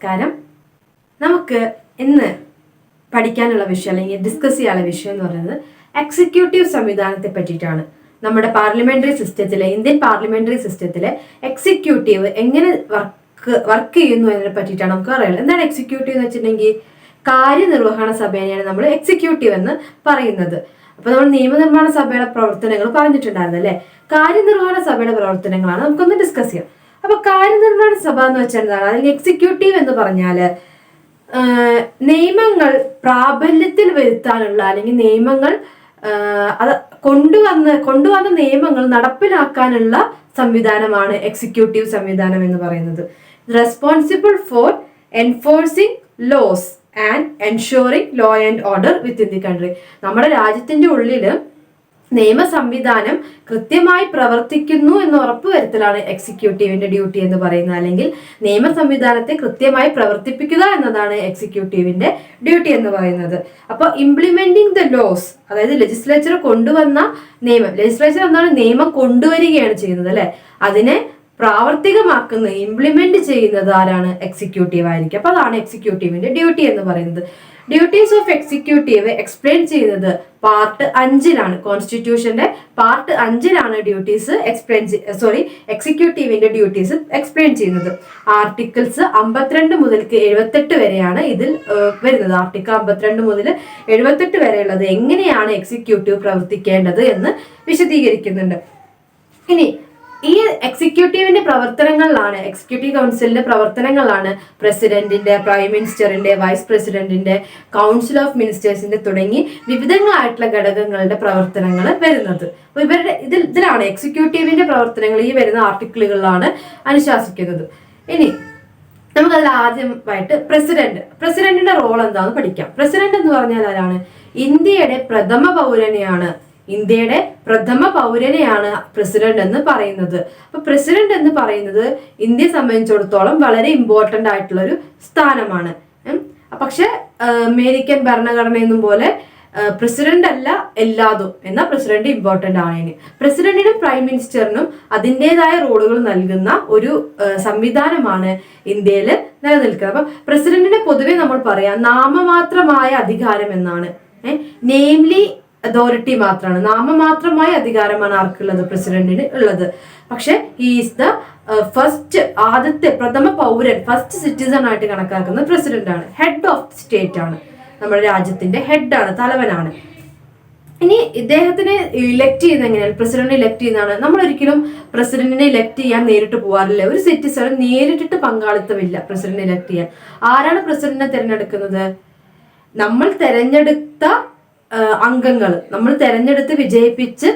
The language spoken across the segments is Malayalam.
നമസ്കാരം. നമുക്ക് ഇന്ന് പഠിക്കാനുള്ള വിഷയം അല്ലെങ്കിൽ ഡിസ്കസ് ചെയ്യാനുള്ള വിഷയം എന്ന് പറയുന്നത് എക്സിക്യൂട്ടീവ് സംവിധാനത്തെ പറ്റിയിട്ടാണ്. നമ്മുടെ പാർലമെന്ററി സിസ്റ്റത്തിലെ ഇന്ത്യൻ പാർലമെന്ററി സിസ്റ്റത്തിലെ എക്സിക്യൂട്ടീവ് എങ്ങനെ വർക്ക് ചെയ്യുന്നു എന്നതിനെ പറ്റിയിട്ടാണ് നമുക്ക് അറിയുന്നത്. എന്താണ് എക്സിക്യൂട്ടീവ് എന്ന് വെച്ചിട്ടുണ്ടെങ്കിൽ കാര്യനിർവഹണ സഭേനെയാണ് നമ്മൾ എക്സിക്യൂട്ടീവ് എന്ന് പറയുന്നത്. അപ്പൊ നമ്മൾ നിയമനിർമ്മാണ സഭയുടെ പ്രവർത്തനങ്ങൾ പറഞ്ഞിട്ടുണ്ടായിരുന്നു അല്ലെ. കാര്യനിർവഹണ സഭയുടെ പ്രവർത്തനങ്ങളാണ് നമുക്കൊന്ന് ഡിസ്കസ് ചെയ്യാം. അപ്പൊ കാര്യനിർവഹണ സഭ എന്ന് വെച്ചാൽ എന്താണ്, അല്ലെങ്കിൽ എക്സിക്യൂട്ടീവ് എന്ന് പറഞ്ഞാല് നിയമങ്ങൾ പ്രാബല്യത്തിൽ വരുത്താനുള്ള അല്ലെങ്കിൽ നിയമങ്ങൾ അത് കൊണ്ടുവന്ന നിയമങ്ങൾ നടപ്പിലാക്കാനുള്ള സംവിധാനമാണ് എക്സിക്യൂട്ടീവ് സംവിധാനം എന്ന് പറയുന്നത്. Responsible for enforcing laws and ensuring law and order within the country. നമ്മുടെ രാജ്യത്തിന്റെ ഉള്ളില് നിയമ സംവിധാനം കൃത്യമായി പ്രവർത്തിക്കുന്നു എന്ന് ഉറപ്പുവരുത്തലാണ് എക്സിക്യൂട്ടീവിന്റെ ഡ്യൂട്ടി എന്ന് പറയുന്നത്. അല്ലെങ്കിൽ നിയമ സംവിധാനത്തെ കൃത്യമായി പ്രവർത്തിപ്പിക്കുക എന്നതാണ് എക്സിക്യൂട്ടീവിന്റെ ഡ്യൂട്ടി എന്ന് പറയുന്നത്. അപ്പൊ ഇംപ്ലിമെന്റിംഗ് ദ ലോസ്, അതായത് ലെജിസ്ലേച്ചർ കൊണ്ടുവന്ന നിയമം, ലെജിസ്ലേച്ചർ എന്താണ് നിയമം കൊണ്ടുവരികയാണ് ചെയ്യുന്നത് അല്ലെ, അതിനെ പ്രാവർത്തികമാക്കുന്നത് ഇംപ്ലിമെന്റ് ചെയ്യുന്നത് ആരാണ്? എക്സിക്യൂട്ടീവ് ആയിരിക്കും. അപ്പൊ അതാണ് എക്സിക്യൂട്ടീവിന്റെ ഡ്യൂട്ടി എന്ന് പറയുന്നത്. ഡ്യൂട്ടീസ് ഓഫ് എക്സിക്യൂട്ടീവ് എക്സ്പ്ലെയിൻ ചെയ്യുന്നത് പാർട്ട് 5 കോൺസ്റ്റിറ്റ്യൂഷന്റെ പാർട്ട് 5 ഡ്യൂട്ടീസ് എക്സിക്യൂട്ടീവിന്റെ ഡ്യൂട്ടീസ് എക്സ്പ്ലെയിൻ ചെയ്യുന്നത്. ആർട്ടിക്കിൾസ് 52 മുതൽ 78 വരെയാണ് ഇതിൽ വരുന്നത്. ആർട്ടിക്കിൾ 52 മുതൽ 78 വരെയുള്ളത് എങ്ങനെയാണ് എക്സിക്യൂട്ടീവ് പ്രവർത്തിക്കേണ്ടത് എന്ന് വിശദീകരിക്കുന്നുണ്ട്. ഇനി ഈ എക്സിക്യൂട്ടീവിന്റെ പ്രവർത്തനങ്ങളിലാണ്, എക്സിക്യൂട്ടീവ് കൗൺസിലിന്റെ പ്രവർത്തനങ്ങളിലാണ് പ്രസിഡന്റിന്റെ, പ്രൈം മിനിസ്റ്ററിന്റെ, വൈസ് പ്രസിഡന്റിന്റെ, കൗൺസിൽ ഓഫ് മിനിസ്റ്റേഴ്സിന്റെ തുടങ്ങി വിവിധങ്ങളായിട്ടുള്ള ഘടകങ്ങളുടെ പ്രവർത്തനങ്ങൾ വരുന്നത്. അപ്പൊ ഇവരുടെ ഇതിലാണ് എക്സിക്യൂട്ടീവിന്റെ പ്രവർത്തനങ്ങൾ ഈ വരുന്ന ആർട്ടിക്കിളുകളിലാണ് അനുശാസിക്കുന്നത്. ഇനി നമുക്കതിൽ ആദ്യമായിട്ട് പ്രസിഡന്റിന്റെ റോൾ എന്താണെന്ന് പഠിക്കാം. പ്രസിഡന്റ് എന്ന് പറഞ്ഞാൽ ആരാണ്? ഇന്ത്യയുടെ പ്രഥമ പൗരനെയാണ് പ്രസിഡന്റ് എന്ന് പറയുന്നത്. അപ്പൊ പ്രസിഡന്റ് എന്ന് പറയുന്നത് ഇന്ത്യയെ സംബന്ധിച്ചിടത്തോളം വളരെ ഇമ്പോർട്ടന്റ് ആയിട്ടുള്ള ഒരു സ്ഥാനമാണ്. പക്ഷെ അമേരിക്കൻ ഭരണഘടനയെന്നും പോലെ പ്രസിഡന്റ് അല്ല എല്ലാതും, എന്നാൽ പ്രസിഡന്റ് ഇമ്പോർട്ടന്റ് ആണ്. പ്രസിഡന്റിനും പ്രൈം മിനിസ്റ്ററിനും അതിൻ്റെതായ റോളുകൾ നൽകുന്ന ഒരു സംവിധാനമാണ് ഇന്ത്യയിൽ നിലനിൽക്കുന്നത്. അപ്പൊ പ്രസിഡന്റിനെ പൊതുവെ നമ്മൾ പറയാം നാമമാത്രമായ അധികാരം എന്നാണ്. നെയിംലി അതോറിറ്റി മാത്രമാണ്, നാമമാത്രമായ അധികാരമാണ് ആർക്കുള്ളത്? പ്രസിഡന്റിന് ഉള്ളത്. പക്ഷെ ഈസ് ദ ആദ്യത്തെ പ്രഥമ പൗരൻ, ഫസ്റ്റ് സിറ്റിസൺ ആയിട്ട് കണക്കാക്കുന്ന പ്രസിഡന്റ് ആണ്. ഹെഡ് ഓഫ് സ്റ്റേറ്റ് ആണ്, നമ്മുടെ രാജ്യത്തിന്റെ ഹെഡാണ്, തലവനാണ്. ഇനി ഇദ്ദേഹത്തിനെ ഇലക്ട് ചെയ്യുന്ന എങ്ങനെയാണ്? പ്രസിഡന്റ് ഇലക്ട് ചെയ്യുന്നതാണ്. നമ്മൾ ഒരിക്കലും പ്രസിഡന്റിനെ ഇലക്ട് ചെയ്യാൻ നേരിട്ട് പോകാറില്ല. ഒരു സിറ്റിസൺ നേരിട്ടിട്ട് പങ്കാളിത്തമില്ല പ്രസിഡന്റ് ഇലക്ട് ചെയ്യാൻ. ആരാണ് പ്രസിഡന്റിനെ തിരഞ്ഞെടുക്കുന്നത്? നമ്മൾ തെരഞ്ഞെടുത്ത അംഗങ്ങൾ, നമ്മൾ തെരഞ്ഞെടുത്ത് വിജയിപ്പിച്ച്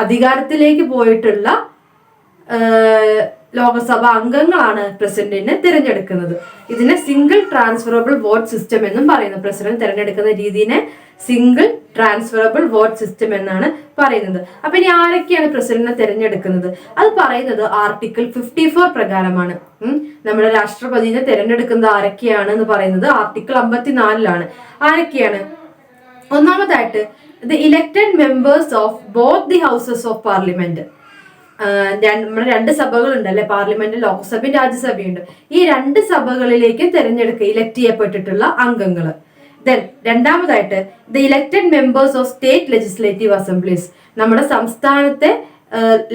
അധികാരത്തിലേക്ക് പോയിട്ടുള്ള ലോകസഭ അംഗങ്ങളാണ് പ്രസിഡന്റിനെ തിരഞ്ഞെടുക്കുന്നത്. ഇതിനെ സിംഗിൾ ട്രാൻസ്ഫറബിൾ വോട്ട് സിസ്റ്റം എന്നും പറയുന്നു. പ്രസിഡന്റ് തിരഞ്ഞെടുക്കുന്ന രീതിനെ സിംഗിൾ ട്രാൻസ്ഫറബിൾ വോട്ട് സിസ്റ്റം എന്നാണ് പറയുന്നത്. അപ്പൊ ഇനി ആരൊക്കെയാണ് പ്രസിഡന്റിനെ തിരഞ്ഞെടുക്കുന്നത്? അത് പറയുന്നത് ആർട്ടിക്കിൾ 54 പ്രകാരമാണ്. നമ്മുടെ രാഷ്ട്രപതിനെ തിരഞ്ഞെടുക്കുന്നത് ആരൊക്കെയാണ് എന്ന് പറയുന്നത് ആർട്ടിക്കിൾ 54 ആരൊക്കെയാണ്? ഒന്നാമതായിട്ട് the elected members of both the houses of parliament. നമ്മുടെ 2 സഭകളുണ്ട് അല്ലെ, പാർലമെന്റ്, ലോക്സഭയും രാജ്യസഭയുണ്ട്. ഈ 2 സഭകളിലേക്കും ഇലക്ട് ചെയ്യപ്പെട്ടിട്ടുള്ള അംഗങ്ങൾ. ദെൻ രണ്ടാമതായിട്ട് the elected members of state legislative assemblies. നമ്മുടെ സംസ്ഥാനത്തെ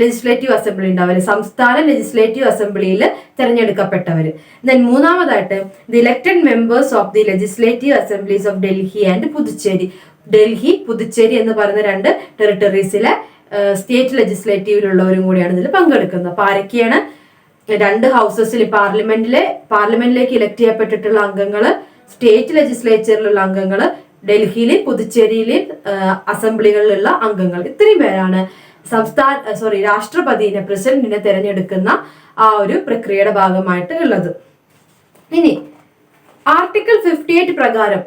ലെജിസ്ലേറ്റീവ് അസംബ്ലി ഉണ്ടാവില്ല, സംസ്ഥാന ലെജിസ്ലേറ്റീവ് അസംബ്ലിയിൽ തിരഞ്ഞെടുക്കപ്പെട്ടവര്. ദെൻ മൂന്നാമതായിട്ട് the elected members of the legislative assemblies of Delhi and Puducherry. Delhi, Puducherry എന്ന് പറയുന്ന 2 ടെറിട്ടറീസിലെ സ്റ്റേറ്റ് ലെജിസ്ലേറ്റീവിലുള്ളവരും കൂടിയാണ് ഇതിൽ പങ്കെടുക്കുന്നത്. അപ്പൊ ആരൊക്കെയാണ്? 2 ഹൗസസിൽ പാർലമെന്റിലേക്ക് ഇലക്ട് ചെയ്യപ്പെട്ടിട്ടുള്ള അംഗങ്ങള്, സ്റ്റേറ്റ് ലെജിസ്ലേച്ചറിലുള്ള അംഗങ്ങള്, ഡൽഹിയിലെ പുതുച്ചേരിയിലെ അസംബ്ലികളിലുള്ള അംഗങ്ങൾ. ഇത്രയും പേരാണ് രാഷ്ട്രപതിനെ, പ്രസിഡന്റിനെ തിരഞ്ഞെടുക്കുന്ന ആ ഒരു പ്രക്രിയയുടെ ഭാഗമായിട്ട് ഉള്ളത്. ഇനി ആർട്ടിക്കിൾ 58 പ്രകാരം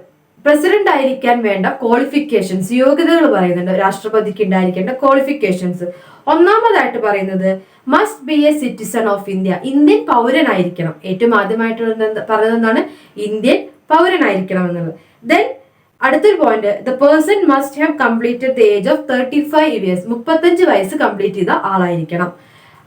പ്രസിഡന്റ് ആയിരിക്കാൻ വേണ്ട ക്വാളിഫിക്കേഷൻസ്, യോഗ്യതകൾ പറയുന്നുണ്ട്. രാഷ്ട്രപതിക്ക് ഉണ്ടായിരിക്കേണ്ട ക്വാളിഫിക്കേഷൻസ് ഒന്നാമതായിട്ട് പറയുന്നത് must be a citizen of India. Indian പൗരനായിരിക്കണം. ഏറ്റവും ആദ്യമായിട്ട് പറഞ്ഞത് എന്താണ്? ഇന്ത്യൻ പൗരനായിരിക്കണം എന്നുള്ളത്. ദെൻ അടുത്തൊരു point, the person must have completed the age of 35 years. 35 വയസ്സ് കംപ്ലീറ്റ് ചെയ്ത ആളായിരിക്കണം.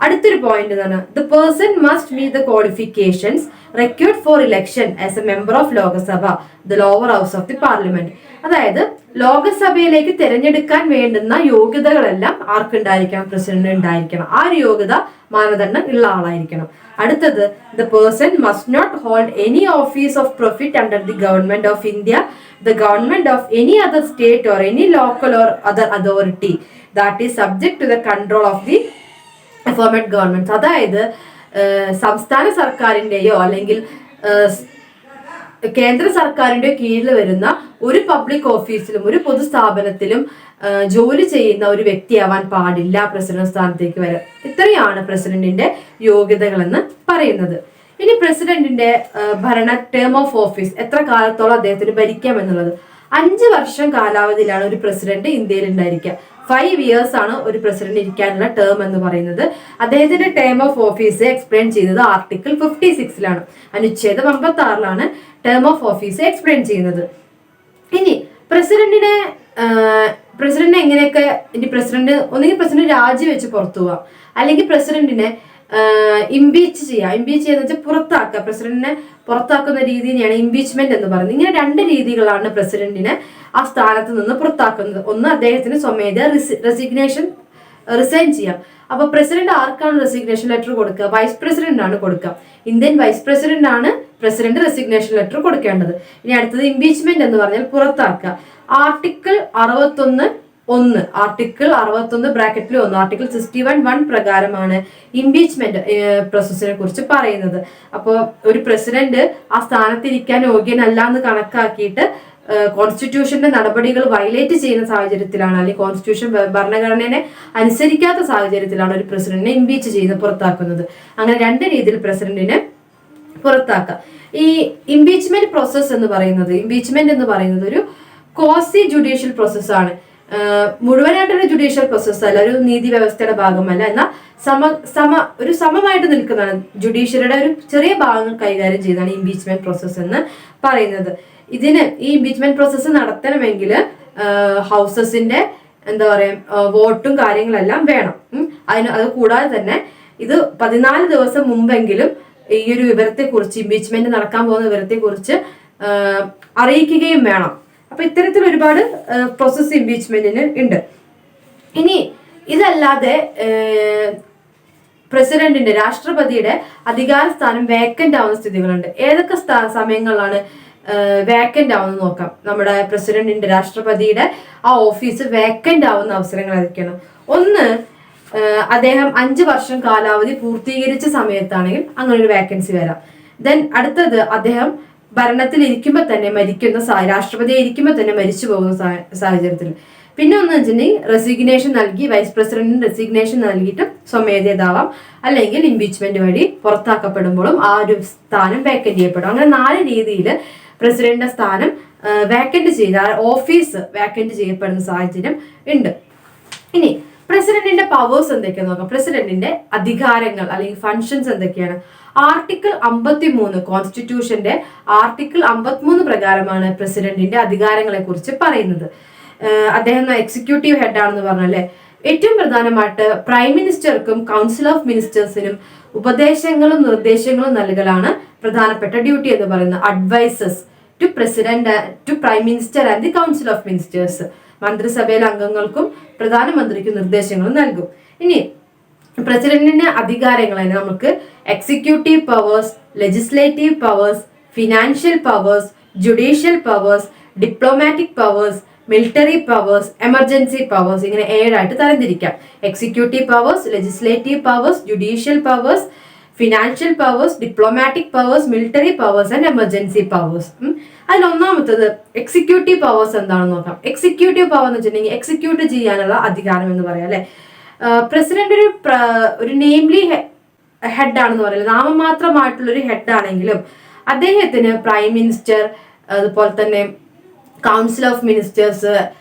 അടുത്തൊരു പോയിന്റ് എന്നാണ് the person must meet the qualifications required for election as a member of Lok Sabha the lower house of the parliament. അതായത് ലോകസഭയിലേക്ക് തിരഞ്ഞെടുക്കാൻ വേണ്ടുന്ന യോഗ്യതകളെല്ലാം ആർക്കുണ്ടായിരിക്കണം? പ്രസിഡന്റ് ഉണ്ടായിരിക്കണം. ആ ഒരു യോഗ്യത മാനദണ്ഡം ഉള്ള ആളായിരിക്കണം. അടുത്തത് the person must not hold any office of profit under the government of India, the government of any other state or any local or other authority that is subject to the control of the aforementioned governments. അതായത് സംസ്ഥാന സർക്കാരിന്റെയോ അല്ലെങ്കിൽ കേന്ദ്ര സർക്കാരിന്റെ കീഴിൽ വരുന്ന ഒരു പബ്ലിക് ഓഫീസിലും ഒരു പൊതുസ്ഥാപനത്തിലും ജോലി ചെയ്യുന്ന ഒരു വ്യക്തിയാവാൻ പാടില്ല പ്രസിഡന്റ് സ്ഥാനത്തേക്ക് വരാൻ. ഇത്രയാണ് പ്രസിഡന്റിന്റെ യോഗ്യതകൾ എന്ന് പറയുന്നത്. ഇനി പ്രസിഡന്റിന്റെ ഭരണ ടേം ഓഫ് ഓഫീസ്, എത്ര കാലത്തോളം അദ്ദേഹത്തിന് ഭരിക്കാം എന്നുള്ളത്. 5 വർഷം കാലാവധിയിലാണ് ഒരു പ്രസിഡന്റ് ഇന്ത്യയിൽ ഉണ്ടായിരിക്കുക. 5 years ആണ് ഒരു പ്രസിഡന്റ് ഇരിക്കാനുള്ള ടേം എന്ന് പറയുന്നത്. അദ്ദേഹത്തിന്റെ ടേം ഓഫ് ഓഫീസ് എക്സ്പ്ലെയിൻ ചെയ്തത് ആർട്ടിക്കിൾ 56 അനുച്ഛേദം 56 ടേം ഓഫ് ഓഫീസ് എക്സ്പ്ലെയിൻ ചെയ്യുന്നത്. ഇനി പ്രസിഡന്റിനെ എങ്ങനെയൊക്കെ, ഇനി ഒന്നുകിൽ പ്രസിഡന്റ് രാജിവെച്ച് പുറത്തു പോവാം, അല്ലെങ്കിൽ പ്രസിഡന്റിനെ ഇംപീച്ച് ചെയ്യുക. ഇംപീച്ച് ചെയ്യുന്ന വെച്ചാൽ പുറത്താക്കുക. പ്രസിഡന്റിനെ പുറത്താക്കുന്ന രീതിയാണ് ഇംപീച്ച്മെന്റ് എന്ന് പറയുന്നത്. ഇങ്ങനെ 2 രീതികളാണ് പ്രസിഡന്റിനെ ആ സ്ഥാനത്ത് നിന്ന് പുറത്താക്കുന്നത്. ഒന്ന്, അദ്ദേഹത്തിന് സ്വമേധയാ റിസൈൻ ചെയ്യാം. അപ്പൊ പ്രസിഡന്റ് ആർക്കാണ് റെസിഗ്നേഷൻ ലെറ്റർ കൊടുക്കുക? വൈസ് പ്രസിഡന്റ് ആണ് കൊടുക്കുക. ഇന്ത്യൻ വൈസ് പ്രസിഡന്റ് ആണ് പ്രസിഡന്റ് റെസിഗ്നേഷൻ ലെറ്റർ കൊടുക്കേണ്ടത്. ഇനി അടുത്തത് ഇംപീച്ച്മെന്റ് എന്ന് പറഞ്ഞാൽ പുറത്താക്കുക. ആർട്ടിക്കിൾ 61 ആർട്ടിക്കിൾ 61 ബ്രാക്കറ്റിൽ 1 ആർട്ടിക്കിൾ 61(1) പ്രകാരമാണ് ഇംപീച്ച്മെന്റ് പ്രോസസ്സിനെ കുറിച്ച് പറയുന്നത്. അപ്പോൾ ഒരു പ്രസിഡന്റ് ആ സ്ഥാനത്തിരിക്കാൻ യോഗ്യനല്ല എന്ന് കണക്കാക്കിയിട്ട് കോൺസ്റ്റിറ്റ്യൂഷന്റെ നടപടികൾ വയലേറ്റ് ചെയ്യുന്ന സാഹചര്യത്തിലാണ്, അല്ലെങ്കിൽ കോൺസ്റ്റിറ്റ്യൂഷൻ ഭരണഘടനയെ അനുസരിക്കാത്ത സാഹചര്യത്തിലാണ് ഒരു പ്രസിഡന്റിനെ ഇംപീച്ച് ചെയ്ത് പുറത്താക്കുന്നത്. അങ്ങനെ 2 രീതിയിൽ പ്രസിഡന്റിനെ പുറത്താക്കാം. ഈ ഇംപീച്ച്മെന്റ് പ്രോസസ് എന്ന് പറയുന്നത് ഒരു ക്വാസി ജുഡീഷ്യൽ പ്രോസസ്സാണ്. മുഴുവനായിട്ടൊരു ജുഡീഷ്യൽ പ്രോസസ് അല്ല, ഒരു നീതി വ്യവസ്ഥയുടെ ഭാഗമല്ല, എന്നാൽ സമമായിട്ട് നിൽക്കുന്നതാണ്. ജുഡീഷ്യറിയുടെ ഒരു ചെറിയ ഭാഗങ്ങൾ കൈകാര്യം ചെയ്യുന്നതാണ് ഇംപീച്ച്മെന്റ് പ്രോസസ് എന്ന് പറയുന്നത്. ഈ ഇംപീച്ച്മെന്റ് പ്രോസസ്സ് നടത്തണമെങ്കിൽ ഹൗസസിന്റെ വോട്ടും കാര്യങ്ങളെല്ലാം വേണം. അത് കൂടാതെ തന്നെ ഇത് 14 ദിവസം മുമ്പെങ്കിലും ഈ ഒരു വിവരത്തെക്കുറിച്ച്, ഇംപീച്ച്മെന്റ് നടക്കാൻ പോകുന്ന വിവരത്തെക്കുറിച്ച് അറിയിക്കുകയും വേണം. അപ്പൊ ഇത്തരത്തിൽ ഒരുപാട് പ്രോസസ് ഇംപീച്ച്മെന്റിന് ഉണ്ട്. ഇനി ഇതല്ലാതെ പ്രസിഡന്റിന്റെ, രാഷ്ട്രപതിയുടെ അധികാര സ്ഥാനം വേക്കന്റ് ആവുന്ന സ്ഥിതികളുണ്ട്. ഏതൊക്കെ സമയങ്ങളിലാണ് വേക്കന്റ് ആവുന്നത് നോക്കാം. നമ്മുടെ പ്രസിഡന്റിന്റെ, രാഷ്ട്രപതിയുടെ ആ ഓഫീസ് വേക്കന്റ് ആവുന്ന അവസരങ്ങൾ ഏതൊക്കെയാണ്? ഒന്ന്, അദ്ദേഹം 5 വർഷം കാലാവധി പൂർത്തീകരിച്ച സമയത്താണെങ്കിൽ അങ്ങനെ ഒരു വേക്കൻസി വരാം. ദെൻ അടുത്തത്, അദ്ദേഹം ഭരണത്തിൽ ഇരിക്കുമ്പോൾ തന്നെ രാഷ്ട്രപതിയെ ഇരിക്കുമ്പോൾ തന്നെ മരിച്ചു പോകുന്ന സാഹചര്യത്തിൽ. പിന്നെ ഒന്ന് വെച്ചിട്ടുണ്ടെങ്കിൽ റെസിഗ്നേഷൻ നൽകി, വൈസ് പ്രസിഡന്റിന് റെസിഗ്നേഷൻ നൽകിയിട്ട് സ്വമേധയാവാം, അല്ലെങ്കിൽ ഇംപീച്ച്മെന്റ് വഴി പുറത്താക്കപ്പെടുമ്പോഴും ആ ഒരു സ്ഥാനം വേക്കന്റ് ചെയ്യപ്പെടും. അങ്ങനെ 4 രീതിയിൽ പ്രസിഡന്റിന്റെ സ്ഥാനം ഓഫീസ് വേക്കന്റ് ചെയ്യപ്പെടുന്ന സാഹചര്യം ഉണ്ട്. ഇനി പ്രസിഡന്റിന്റെ പവേഴ്സ് എന്തൊക്കെയാന്ന് നോക്കാം. പ്രസിഡന്റിന്റെ അധികാരങ്ങൾ അല്ലെങ്കിൽ ഫങ്ഷൻസ് എന്തൊക്കെയാണ്? ആർട്ടിക്കിൾ 53 കോൺസ്റ്റിറ്റ്യൂഷന്റെ ആർട്ടിക്കിൾ 53 പ്രകാരമാണ് പ്രസിഡന്റിന്റെ അധികാരങ്ങളെ കുറിച്ച് പറയുന്നത്. അദ്ദേഹം എക്സിക്യൂട്ടീവ് ഹെഡ് ആണെന്ന് പറഞ്ഞല്ലേ. ഏറ്റവും പ്രധാനമായിട്ട് പ്രൈം മിനിസ്റ്റർക്കും കൗൺസിൽ ഓഫ് മിനിസ്റ്റേഴ്സിനും ഉപദേശങ്ങളും നിർദ്ദേശങ്ങളും നൽകലാണ് പ്രധാനപ്പെട്ട ഡ്യൂട്ടി എന്ന് പറയുന്നത്. Advises to president, to prime minister and the council of ministers. മന്ത്രിസഭയിലെ അംഗങ്ങൾക്കും പ്രധാനമന്ത്രിക്കും നിർദ്ദേശങ്ങൾ നൽകും. ഇനി പ്രസിഡന്റിന്റെ അധികാരങ്ങൾ തന്നെ നമുക്ക് executive powers, legislative powers, financial powers, judicial powers, diplomatic powers, military powers, emergency powers, ഇങ്ങനെ 7 ആയിട്ട് തരംതിരിക്കാം. Executive powers, legislative powers, judicial powers, financial powers, diplomatic powers, military powers and emergency powers. അതിൽ ഒന്നാമത്തത് എക്സിക്യൂട്ടീവ് പവേഴ്സ് എന്താണെന്ന് നോക്കാം. എക്സിക്യൂട്ടീവ് പവർ എന്ന് വെച്ചിട്ടുണ്ടെങ്കിൽ എക്സിക്യൂട്ട് ചെയ്യാനുള്ള അധികാരം എന്ന് പറയാം അല്ലെ. പ്രസിഡന്റ് ഒരു നെയിംലി ഹെഡ് ആണെന്ന് പറയുന്നത്, നാമമാത്രമായിട്ടുള്ള ഒരു ഹെഡ് ആണെങ്കിലും അദ്ദേഹത്തിന് പ്രൈം മിനിസ്റ്റർ, അതുപോലെ തന്നെ council of ministers,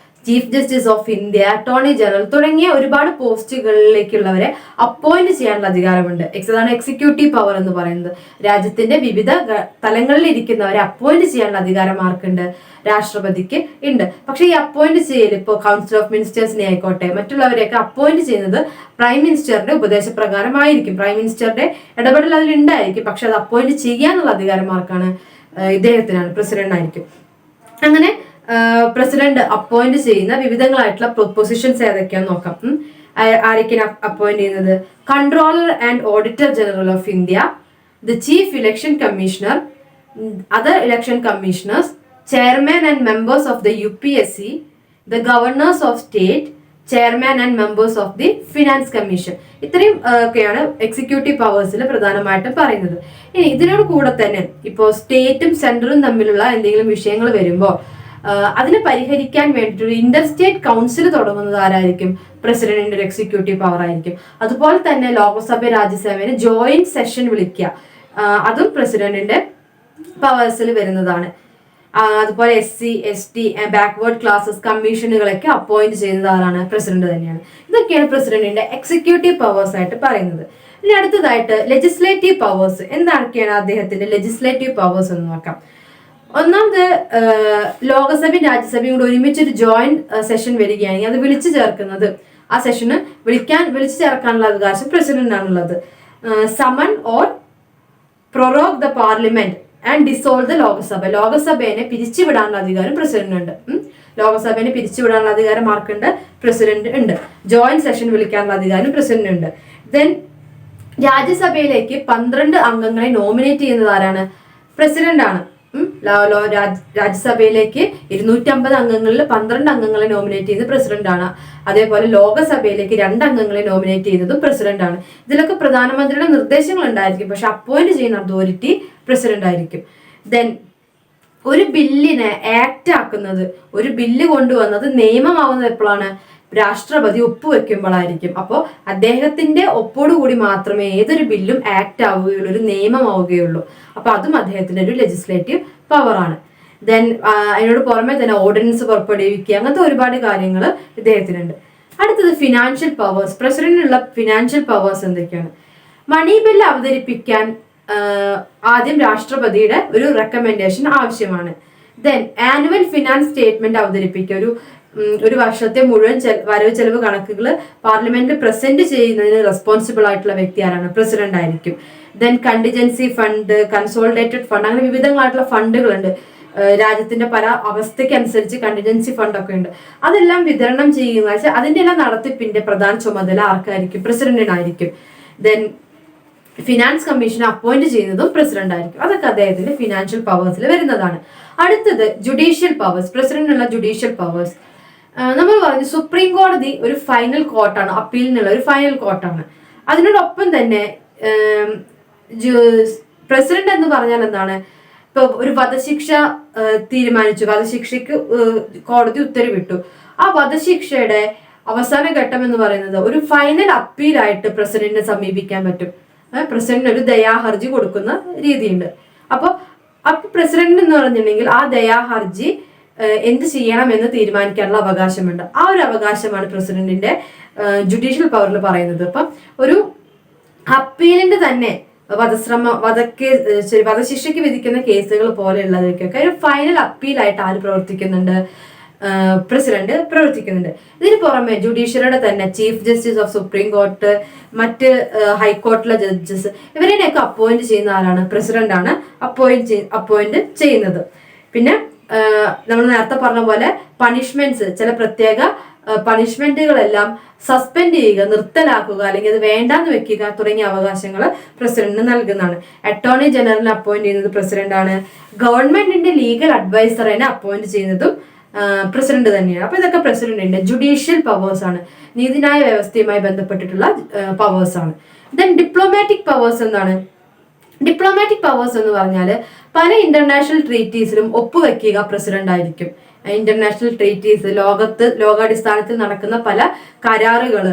chief justice of India, attorney general തുടങ്ങിയ ഒരുപാട് പോസ്റ്റുകളിലേക്കുള്ളവരെ അപ്പോയിന്റ് ചെയ്യാനുള്ള അധികാരമുണ്ട്. അതാണ് എക്സിക്യൂട്ടീവ് പവർ എന്ന് പറയുന്നത്. രാജ്യത്തിന്റെ വിവിധ തലങ്ങളിൽ ഇരിക്കുന്നവരെ അപ്പോയിന്റ് ചെയ്യാനുള്ള അധികാരം ആർക്കുണ്ട്? രാഷ്ട്രപതിക്ക് ഉണ്ട്. പക്ഷെ ഈ അപ്പോയിന്റ് ചെയ്യൽ ഇപ്പോൾ കൗൺസിൽ ഓഫ് മിനിസ്റ്റേഴ്സിനെ ആയിക്കോട്ടെ മറ്റുള്ളവരെയൊക്കെ അപ്പോയിന്റ് ചെയ്യുന്നത് പ്രൈം മിനിസ്റ്ററുടെ ഉപദേശപ്രകാരമായിരിക്കും. പ്രൈം മിനിസ്റ്ററുടെ ഇടപെടൽ അതിലുണ്ടായിരിക്കും. പക്ഷെ അത് അപ്പോയിന്റ് ചെയ്യാനുള്ള അധികാരം ആർക്കാണ്? ഇദ്ദേഹത്തിനാണ്, പ്രസിഡന്റായിരിക്കും. അങ്ങനെ പ്രസിഡന്റ് അപ്പോയിന്റ് ചെയ്യുന്ന വിവിധങ്ങളായിട്ടുള്ള പൊസിഷൻസ് ഏതൊക്കെയാന്ന് നോക്കാം. ആരൊക്കെയാണ് അപ്പോയിന്റ് ചെയ്യുന്നത്? Controller and auditor general of India, the chief election commissioner, other election commissioners, chairman and members of the UPSC, the governor's of state, chairman and members of the finance commission. ഇത്രയും ഒക്കെയാണ് എക്സിക്യൂട്ടീവ് പവേഴ്സിൽ പ്രധാനമായിട്ടും പറയുന്നത്. ഇനി ഇതിനോട് കൂടെ തന്നെ ഇപ്പോൾ സ്റ്റേറ്റും സെൻട്രലും തമ്മിലുള്ള എന്തെങ്കിലും വിഷയങ്ങൾ വരുമ്പോൾ അതിനെ പരിഹരിക്കാൻ വേണ്ടിയിട്ട് ഒരു ഇന്റർ സ്റ്റേറ്റ് കൗൺസിൽ തുടങ്ങുന്നത് ആരായിരിക്കും? പ്രസിഡന്റിന്റെ ഒരു എക്സിക്യൂട്ടീവ് പവർ ആയിരിക്കും. അതുപോലെ തന്നെ ലോക്സഭ രാജ്യസഭയിൽ ജോയിന്റ് സെഷൻ വിളിക്കുക, അതും പ്രസിഡന്റിന്റെ പവേഴ്സിൽ വരുന്നതാണ്. അതുപോലെ SC ST ബാക്ക്വേർഡ് ക്ലാസസ് കമ്മീഷനുകളൊക്കെ അപ്പോയിന്റ് ചെയ്യുന്നത് ആരാണ്? പ്രസിഡന്റ് തന്നെയാണ്. ഇതൊക്കെയാണ് പ്രസിഡന്റിന്റെ എക്സിക്യൂട്ടീവ് പവേഴ്സ് ആയിട്ട് പറയുന്നത്. ഇനി അടുത്തതായിട്ട് ലെജിസ്ലേറ്റീവ് പവേഴ്സ്. എന്തൊക്കെയാണ് അദ്ദേഹത്തിന്റെ ലെജിസ്ലേറ്റീവ് പവേഴ്സ് എന്ന് നോക്കാം. ഒന്നാമത് ലോകസഭയും രാജ്യസഭയും കൂടെ ഒരുമിച്ചൊരു ജോയിന്റ് സെഷൻ വരികയാണെങ്കിൽ അത് വിളിച്ചു ചേർക്കുന്നത്, ആ സെഷന് വിളിച്ചു ചേർക്കാനുള്ള അവകാശം പ്രസിഡന്റിനാണുള്ളത്. Summon or prorogue the parliament and dissolve the Lok Sabha. ലോകസഭയെ പിരിച്ചുവിടാനുള്ള അധികാരം പ്രസിഡന്റിനുണ്ട്. ലോകസഭയെ പിരിച്ചുവിടാനുള്ള അധികാരം ആർക്കുണ്ട്? പ്രസിഡന്റ് ഉണ്ട്. ജോയിന്റ് സെഷൻ വിളിക്കാനുള്ള അധികാരം പ്രസിഡന്റ് ഉണ്ട്. ദെൻ രാജ്യസഭയിലേക്ക് 12 അംഗങ്ങളെ നോമിനേറ്റ് ചെയ്യുന്നത് ആരാണ്? പ്രസിഡന്റ് ആണ്. രാജ്യസഭയിലേക്ക് 250 അംഗങ്ങളിൽ 12 അംഗങ്ങളെ നോമിനേറ്റ് ചെയ്യുന്നത് പ്രസിഡന്റ് ആണ്. അതേപോലെ ലോകസഭയിലേക്ക് 2 അംഗങ്ങളെ നോമിനേറ്റ് ചെയ്യുന്നതും പ്രസിഡന്റ് ആണ്. ഇതിലൊക്കെ പ്രധാനമന്ത്രിയുടെ നിർദ്ദേശങ്ങൾ ഉണ്ടായിരിക്കും, പക്ഷെ അപ്പോയിന്റ് ചെയ്യുന്ന അതോറിറ്റി പ്രസിഡന്റ് ആയിരിക്കും. ദെൻ ഒരു ബില്ലിനെ ആക്ട് ആക്കുന്നത്, ഒരു ബില്ല് കൊണ്ടുവന്നത് നിയമമാവുന്നത് എപ്പോഴാണ്? രാഷ്ട്രപതി ഒപ്പുവെക്കുമ്പോഴായിരിക്കും. അപ്പോൾ അദ്ദേഹത്തിന്റെ ഒപ്പോടുകൂടി മാത്രമേ ഏതൊരു ബില്ലും ആക്ട് ആവുകയുള്ളൂ, ഒരു നിയമമാവുകയുള്ളൂ. അപ്പൊ അതും അദ്ദേഹത്തിന്റെ ഒരു ലെജിസ്ലേറ്റീവ് പവർ ആണ്. ദെൻ അതിനോട് പുറമെ തന്നെ ഓർഡിനൻസ് പുറപ്പെടുവിക്കുക, അങ്ങനത്തെ ഒരുപാട് കാര്യങ്ങൾ ഇദ്ദേഹത്തിനുണ്ട്. അടുത്തത് ഫിനാൻഷ്യൽ പവേഴ്സ്. പ്രസിഡന്റിനുള്ള ഫിനാൻഷ്യൽ പവേഴ്സ് എന്തൊക്കെയാണ്? മണി ബില്ല് അവതരിപ്പിക്കാൻ ആദ്യം രാഷ്ട്രപതിയുടെ ഒരു റെക്കമെൻഡേഷൻ ആവശ്യമാണ്. ദെൻ ആനുവൽ ഫിനാൻസ് സ്റ്റേറ്റ്മെന്റ് അവതരിപ്പിക്കുക, ഒരു വർഷത്തെ മുഴുവൻ വരവ് ചെലവ് കണക്കുകൾ പാർലമെന്റിൽ പ്രസന്റ് ചെയ്യുന്നതിന് റെസ്പോൺസിബിൾ ആയിട്ടുള്ള വ്യക്തി ആരാണ്? പ്രസിഡന്റ് ആയിരിക്കും. Then contingency fund, consolidated fund, അങ്ങനെ വിവിധങ്ങളായിട്ടുള്ള ഫണ്ടുകളുണ്ട്. രാജ്യത്തിന്റെ പല അവസ്ഥയ്ക്ക് അനുസരിച്ച് കണ്ടിജൻസി ഫണ്ട് ഒക്കെ ഉണ്ട്. അതെല്ലാം വിതരണം ചെയ്യുന്ന വെച്ചാൽ അതിന്റെ എല്ലാം നടത്തിപ്പിന്റെ പ്രധാന ചുമതല ആർക്കായിരിക്കും? പ്രസിഡന്റിനായിരിക്കും. ദെൻ ഫിനാൻസ് കമ്മീഷൻ അപ്പോയിന്റ് ചെയ്യുന്നതും പ്രസിഡന്റ് ആയിരിക്കും. അതൊക്കെ അദ്ദേഹത്തിന്റെ ഫിനാൻഷ്യൽ പവേഴ്സിൽ വരുന്നതാണ്. അടുത്തത് ജുഡീഷ്യൽ പവേഴ്സ്. പ്രസിഡന്റിനുള്ള ജുഡീഷ്യൽ പവേഴ്സ് നമ്മൾ പറഞ്ഞു സുപ്രീം കോടതി ഒരു ഫൈനൽ കോർട്ടാണ്, അപ്പീലിനുള്ള ഒരു ഫൈനൽ കോർട്ടാണ്. അതിനോടൊപ്പം തന്നെ പ്രസിഡന്റ് എന്ന് പറഞ്ഞാൽ എന്താണ്? ഇപ്പൊ ഒരു വധശിക്ഷ തീരുമാനിച്ചു, വധശിക്ഷയ്ക്ക് കോടതി ഉത്തരവിട്ടു. ആ വധശിക്ഷയുടെ അവസാന ഘട്ടം എന്ന് പറയുന്നത് ഒരു ഫൈനൽ അപ്പീലായിട്ട് പ്രസിഡന്റിനെ സമീപിക്കാൻ പറ്റും. പ്രസിഡന്റ് ഒരു ദയാഹർജി കൊടുക്കുന്ന രീതിയുണ്ട്. അപ്പൊ പ്രസിഡന്റ് എന്ന് പറഞ്ഞിട്ടുണ്ടെങ്കിൽ ആ ദയാഹർജി എന്ത് ചെയ്യണം എന്ന് തീരുമാനിക്കാനുള്ള അവകാശമുണ്ട്. ആ ഒരു അവകാശമാണ് പ്രസിഡന്റിന്റെ ജുഡീഷ്യൽ പവറിൽ പറയുന്നത്. അപ്പം ഒരു അപ്പീലിന്റെ തന്നെ വധശിക്ഷയ്ക്ക് വിധിക്കുന്ന കേസുകൾ പോലെയുള്ളതൊക്കെ ഒരു ഫൈനൽ അപ്പീലായിട്ട് ആര് പ്രവർത്തിക്കുന്നുണ്ട്? പ്രസിഡന്റ് പ്രവർത്തിക്കുന്നുണ്ട്. ഇതിന് പുറമെ ജുഡീഷ്യറിയുടെ തന്നെ chief justice of supreme court, മറ്റ് ഹൈക്കോർട്ടിലെ ജഡ്ജസ്, ഇവരെയൊക്കെ അപ്പോയിന്റ് ചെയ്യുന്ന ആരാണ്? പ്രസിഡന്റ് ആണ് അപ്പോയിന്റ് ചെയ്യുന്നത്. പിന്നെ നമ്മൾ നേരത്തെ പറഞ്ഞ പോലെ പണിഷ്മെന്റ്സ്, ചില പ്രത്യേക പണിഷ്മെന്റുകളെല്ലാം സസ്പെൻഡ് ചെയ്യുക, നിർത്തലാക്കുക, അല്ലെങ്കിൽ അത് വേണ്ടാന്ന് വെക്കുക തുടങ്ങിയ അവകാശങ്ങൾ പ്രസിഡന്റിന് നൽകുന്നതാണ്. അറ്റോർണി ജനറലിനെ അപ്പോയിന്റ് ചെയ്യുന്നത് പ്രസിഡന്റ് ആണ്. ഗവൺമെന്റിന്റെ ലീഗൽ അഡ്വൈസറിനെ അപ്പോയിന്റ് ചെയ്യുന്നതും പ്രസിഡന്റ് തന്നെയാണ്. അപ്പൊ ഇതൊക്കെ പ്രസിഡന്റിന്റെ ജുഡീഷ്യൽ പവേഴ്സ് ആണ്, നീതിന്യായ വ്യവസ്ഥയുമായി ബന്ധപ്പെട്ടിട്ടുള്ള പവേഴ്സ് ആണ്. ദെൻ ഡിപ്ലോമാറ്റിക് പവേഴ്സ് എന്താണ്? ഡിപ്ലോമാറ്റിക് പവേഴ്സ് എന്ന് പറഞ്ഞാൽ പല ഇന്റർനാഷണൽ ട്രീറ്റീസിലും ഒപ്പുവെക്കുക പ്രസിഡന്റ് ആയിരിക്കും. ഇന്റർനാഷണൽ ട്രീറ്റീസ്, ലോകാടിസ്ഥാനത്തിൽ നടക്കുന്ന പല കരാറുകള്,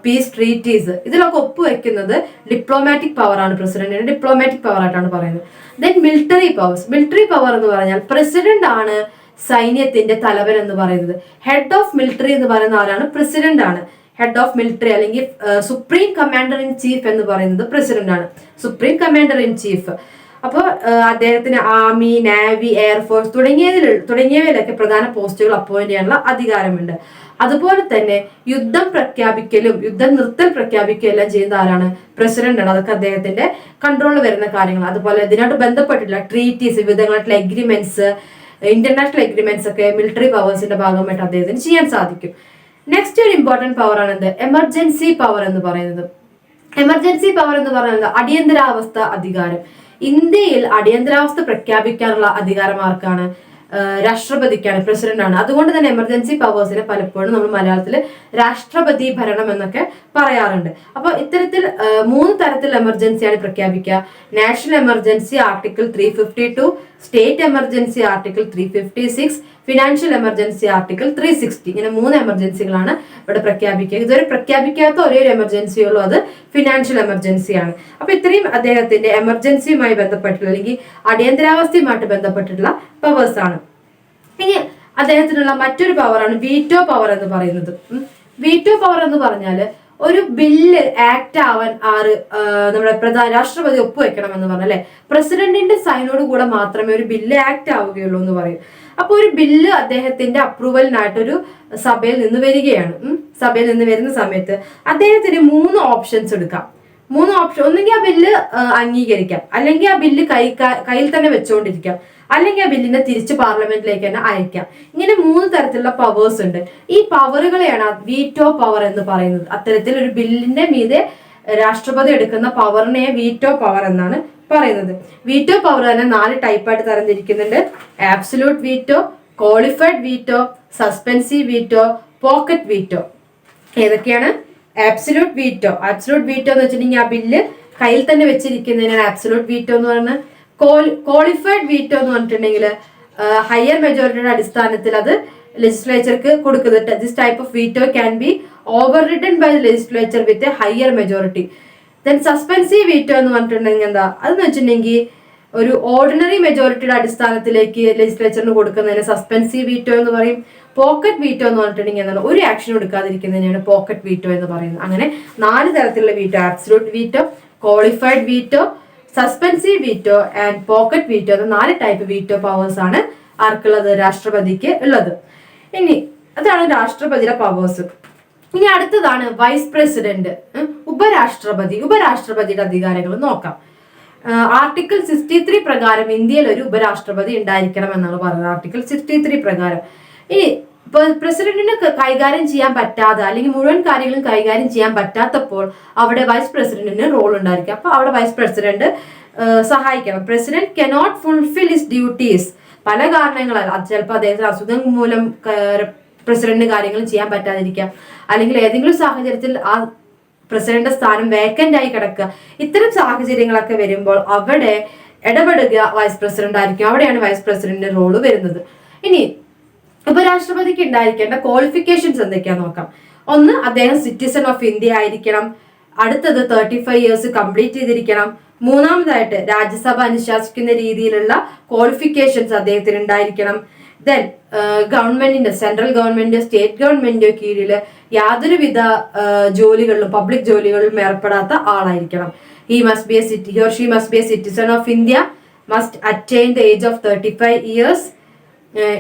പീസ് ട്രീറ്റീസ്, ഇതിലൊക്കെ ഒപ്പുവെക്കുന്നത് ഡിപ്ലോമാറ്റിക് പവർ ആണ്. പ്രസിഡന്റിന്റെ ഡിപ്ലോമാറ്റിക് പവർ ആയിട്ടാണ് പറയുന്നത്. Then military powers. Military power എന്ന് പറഞ്ഞാൽ പ്രസിഡന്റ് ആണ് സൈന്യത്തിന്റെ തലവൻ എന്ന് പറയുന്നത്. ഹെഡ് ഓഫ് മിലിറ്ററി എന്ന് പറയുന്ന ആരാണ്? പ്രസിഡന്റ് ആണ്. ഹെഡ് ഓഫ് മിലിറ്ററി അല്ലെങ്കിൽ സുപ്രീം കമാൻഡർ ഇൻ ചീഫ് എന്ന് പറയുന്നത് പ്രസിഡന്റ് ആണ്. Supreme commander in chief. അപ്പോൾ അദ്ദേഹത്തിന് ആർമി, നാവി, എയർഫോഴ്സ് തുടങ്ങിയവയിലൊക്കെ പ്രധാന പോസ്റ്റുകൾ അപ്പോയിന്റ് ചെയ്യാനുള്ള അധികാരമുണ്ട്. അതുപോലെ തന്നെ യുദ്ധം പ്രഖ്യാപിക്കലും യുദ്ധം നിർത്തൽ പ്രഖ്യാപിക്കലും എല്ലാം ചെയ്യുന്ന ആരാണ്? പ്രസിഡന്റ് ആണ്. അതൊക്കെ അദ്ദേഹത്തിന്റെ കൺട്രോളിൽ വരുന്ന കാര്യങ്ങൾ. അതുപോലെ ഇതിനോട് ബന്ധപ്പെട്ടിട്ടുള്ള ട്രീറ്റീസ്, വിവിധങ്ങളായിട്ടുള്ള എഗ്രിമെന്റ്സ്, ഇന്റർനാഷണൽ എഗ്രിമെന്റ്സ് ഒക്കെ മിലിറ്ററി പവേഴ്സിന്റെ ഭാഗമായിട്ട് അദ്ദേഹത്തിന് ചെയ്യാൻ സാധിക്കും. നെക്സ്റ്റ് ഒരു ഇമ്പോർട്ടന്റ് പവർ ആണ് എന്ത്? എമർജൻസി പവർ എന്ന് പറയുന്നത്. എമർജൻസി പവർ എന്ന് പറയുന്നത് അടിയന്തരാവസ്ഥ അധികാരം. ഇന്ത്യയിൽ അടിയന്തരാവസ്ഥ പ്രഖ്യാപിക്കാനുള്ള അധികാരം ആർക്കാണ്? രാഷ്ട്രപതിക്കാണ്, പ്രസിഡന്റ് ആണ്. അതുകൊണ്ട് തന്നെ എമർജൻസി പവേഴ്സിനെ പലപ്പോഴും നമ്മൾ മലയാളത്തിൽ രാഷ്ട്രപതി ഭരണം എന്നൊക്കെ പറയാറുണ്ട്. അപ്പൊ ഇത്തരത്തിൽ 3 തരത്തിൽ എമർജൻസിയാണ് പ്രഖ്യാപിക്കുക. National emergency article 352, state emergency article 356, financial emergency article 360. ഇങ്ങനെ 3 എമർജൻസികളാണ് ഇവിടെ പ്രഖ്യാപിക്കുക. ഇതുവരെ പ്രഖ്യാപിക്കാത്ത ഒരേ ഒരു എമർജൻസി ഉള്ളൂ, അത് ഫിനാൻഷ്യൽ എമർജൻസിയാണ്. അപ്പൊ ഇത്രയും അദ്ദേഹത്തിന്റെ എമർജൻസിയുമായി ബന്ധപ്പെട്ടുള്ള അല്ലെങ്കിൽ അടിയന്തരാവസ്ഥയുമായിട്ട് ബന്ധപ്പെട്ടിട്ടുള്ള പവേഴ്സ് ആണ്. ഇനി അദ്ദേഹത്തിനുള്ള മറ്റൊരു പവറാണ് വീറ്റോ പവർ എന്ന് പറയുന്നത്. വീറ്റോ പവർ എന്ന് പറഞ്ഞാല് ഒരു ബില്ല് ആക്ട് ആവാൻ നമ്മുടെ രാഷ്ട്രപതി ഒപ്പുവെക്കണം എന്ന് പറഞ്ഞല്ലേ, പ്രസിഡന്റിന്റെ സൈനോട് കൂടെ മാത്രമേ ഒരു ബില്ല് ആക്ട് ആവുകയുള്ളൂ എന്ന് പറയും. അപ്പൊ ഒരു ബില്ല് അദ്ദേഹത്തിന്റെ അപ്രൂവലിനായിട്ടൊരു സഭയിൽ നിന്ന് വരികയാണ്. സഭയിൽ നിന്ന് വരുന്ന സമയത്ത് അദ്ദേഹത്തിന് 3 ഓപ്ഷൻസ് എടുക്കാം. 3 ഓപ്ഷൻ. ഒന്നെങ്കിൽ ആ ബില്ല് അംഗീകരിക്കാം, അല്ലെങ്കിൽ ആ ബില്ല് കയ്യിൽ തന്നെ വെച്ചുകൊണ്ടിരിക്കാം, അല്ലെങ്കിൽ ആ ബില്ലിനെ തിരിച്ച് പാർലമെന്റിലേക്ക് തന്നെ അയക്കാം. ഇങ്ങനെ 3 തരത്തിലുള്ള പവേഴ്സ് ഉണ്ട്. ഈ പവറുകളെയാണ് വീറ്റോ പവർ എന്ന് പറയുന്നത്. അത്തരത്തിൽ ഒരു ബില്ലിന്റെ മീതെ രാഷ്ട്രപതി എടുക്കുന്ന പവറിനെ വീറ്റോ പവർ എന്നാണ് പറയുന്നത്. വീറ്റോ പവർ തന്നെ 4 ടൈപ്പായിട്ട് തരംതിരിക്കുന്നുണ്ട്. Absolute veto, qualified veto, suspensive veto, pocket veto. ഏതൊക്കെയാണ്? Absolute veto. ആബ്സല്യൂട്ട് വീറ്റോ എന്ന് വെച്ചിട്ടുണ്ടെങ്കിൽ ആ ബില്ല് കയ്യിൽ തന്നെ വെച്ചിരിക്കുന്നതിനാണ് ആബ്സല്യൂട്ട് വീറ്റോ എന്ന് പറയുന്നത്. ക്വാളിഫൈഡ് വീറ്റോ എന്ന് പറഞ്ഞിട്ടുണ്ടെങ്കിൽ ഹയർ മെജോറിറ്റിയുടെ അടിസ്ഥാനത്തിൽ അത് ലെജിസ്ലേച്ചർക്ക് കൊടുക്കുന്നത്. This type of veto can be overridden by legislature with a higher majority. Then suspensive veto എന്ന് പറഞ്ഞിട്ടുണ്ടെങ്കിൽ എന്താ? അതെന്ന് വെച്ചിട്ടുണ്ടെങ്കിൽ ഒരു ഓർഡിനറി മെജോറിറ്റിയുടെ അടിസ്ഥാനത്തിലേക്ക് ലെജിസ്ലേച്ചറിന് കൊടുക്കുന്നതിന് സസ്പെൻസീവ് വീറ്റോ എന്ന് പറയും. പോക്കറ്റ് വീറ്റോ എന്ന് പറഞ്ഞിട്ടുണ്ടെങ്കിൽ എന്താണ്? ഒരു ആക്ഷനും എടുക്കാതിരിക്കുന്നതിനാണ് പോക്കറ്റ് വീറ്റോ എന്ന് പറയുന്നത്. അങ്ങനെ 4 തരത്തിലുള്ള veto: absolute veto, qualified veto, suspensive veto and pocket veto എന്ന 4 ടൈപ്പ് വീറ്റോ പവേഴ്സ് ആണ് ആർക്കുള്ളത്? രാഷ്ട്രപതിക്ക് ഉള്ളത്. ഇനി അതാണ് രാഷ്ട്രപതിയുടെ പവേഴ്സ്. ഇനി അടുത്തതാണ് വൈസ് പ്രസിഡന്റ്, ഉപരാഷ്ട്രപതി. ഉപരാഷ്ട്രപതിയുടെ അധികാരങ്ങൾ നോക്കാം. ആർട്ടിക്കിൾ 63 പ്രകാരം ഇന്ത്യയിൽ ഒരു ഉപരാഷ്ട്രപതി ഉണ്ടായിരിക്കണം എന്നാണ് പറയുന്നത്. ആർട്ടിക്കിൾ 63 പ്രകാരം ഇനി പ്രസിഡന്റിന് കൈകാര്യം ചെയ്യാൻ പറ്റാതെ അല്ലെങ്കിൽ മുഴുവൻ കാര്യങ്ങളും കൈകാര്യം ചെയ്യാൻ പറ്റാത്തപ്പോൾ അവിടെ വൈസ് പ്രസിഡന്റിന് റോൾ ഉണ്ടായിരിക്കും. അപ്പൊ അവിടെ വൈസ് പ്രസിഡന്റ് സഹായിക്കണം. President cannot fulfil his duties. പല കാരണങ്ങളാൽ, ചിലപ്പോൾ അദ്ദേഹത്തിന് അസുഖം മൂലം പ്രസിഡന്റിന് കാര്യങ്ങൾ ചെയ്യാൻ പറ്റാതിരിക്കാം, അല്ലെങ്കിൽ ഏതെങ്കിലും സാഹചര്യത്തിൽ ആ പ്രസിഡന്റ് സ്ഥാനം വേക്കന്റ് ആയി കിടക്കുക. ഇത്തരം സാഹചര്യങ്ങളൊക്കെ വരുമ്പോൾ അവിടെ ഇടപെടുക വൈസ് പ്രസിഡന്റ് ആയിരിക്കും. അവിടെയാണ് വൈസ് പ്രസിഡന്റിന്റെ റോള് വരുന്നത്. ഇനി ഉപരാഷ്ട്രപതിക്ക് ഉണ്ടായിരിക്കേണ്ട ക്വാളിഫിക്കേഷൻസ് എന്തൊക്കെയാന്ന് നോക്കാം. ഒന്ന്, അദ്ദേഹം സിറ്റിസൺ ഓഫ് ഇന്ത്യ ആയിരിക്കണം. അടുത്തത് 35 ഇയേഴ്സ് കംപ്ലീറ്റ് ചെയ്തിരിക്കണം. മൂന്നാമതായിട്ട് രാജ്യസഭ അനുശാസിക്കുന്ന രീതിയിലുള്ള ക്വാളിഫിക്കേഷൻസ് അദ്ദേഹത്തിന് ഉണ്ടായിരിക്കണം. ദെൻ ഗവൺമെന്റിന്റെ, സെൻട്രൽ ഗവൺമെന്റ്, സ്റ്റേറ്റ് ഗവൺമെന്റിന്റെ കീഴിൽ യാതൊരുവിധ ജോലികളിലും public ജോലികളിലും ഏർപ്പെടാത്ത ആളായിരിക്കണം. he or she must be a citizen of India, must attain the age of 35 years.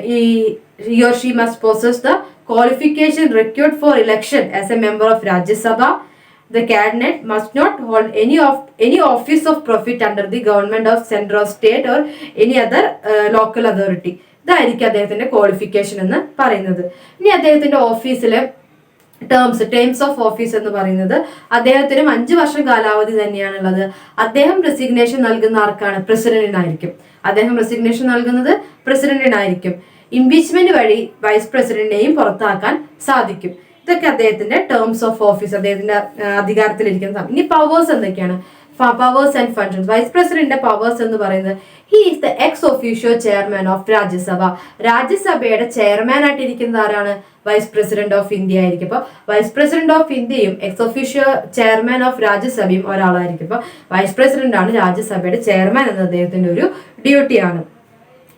He or she must possess the qualification required for election as a member of Rajya Sabha. The cabinet must not hold any office of profit under the government of center or state or any other local authority. ഇതായിരിക്കും അദ്ദേഹത്തിന്റെ ക്വാളിഫിക്കേഷൻ എന്ന് പറയുന്നത്. ഇനി അദ്ദേഹത്തിന്റെ ഓഫീസിലെ ടേംസ് ഓഫ് ഓഫീസ് എന്ന് പറയുന്നത് അദ്ദേഹത്തിനും 5 വർഷം കാലാവധി തന്നെയാണുള്ളത്. അദ്ദേഹം റെസിഗ്നേഷൻ നൽകുന്ന ആർക്കാണ്? പ്രസിഡന്റിനായിരിക്കും. അദ്ദേഹം റെസിഗ്നേഷൻ നൽകുന്നത് പ്രസിഡന്റിനായിരിക്കും. ഇംപീച്ച്മെന്റ് വഴി വൈസ് പ്രസിഡന്റിനെയും പുറത്താക്കാൻ സാധിക്കും. ഇതൊക്കെ അദ്ദേഹത്തിന്റെ ടേംസ് ഓഫ് ഓഫീസ്, അദ്ദേഹത്തിന്റെ അധികാരത്തിലിരിക്കുന്ന. ഇനി പവേഴ്സ് എന്തൊക്കെയാണ്? Powers and functions. വൈസ് പ്രസിഡന്റിന്റെ പവേഴ്സ് എന്ന് പറയുന്നത് he is the ex officio chairman of Rajya Sabha. രാജ്യസഭയുടെ ചെയർമാൻ ആയിട്ടിരിക്കുന്നത് ആരാണ്? വൈസ് പ്രസിഡന്റ് ഓഫ് ഇന്ത്യ ആയിരിക്കും. അപ്പൊ വൈസ് പ്രസിഡന്റ് ഓഫ് ഇന്ത്യയും എക്സ് ഒഫീഷ്യോ ചെയർമാൻ ഓഫ് രാജ്യസഭയും ഒരാളായിരിക്കും. അപ്പൊ വൈസ് പ്രസിഡന്റ് ആണ് രാജ്യസഭയുടെ ചെയർമാൻ എന്നത് അദ്ദേഹത്തിന്റെ ഒരു ഡ്യൂട്ടിയാണ്.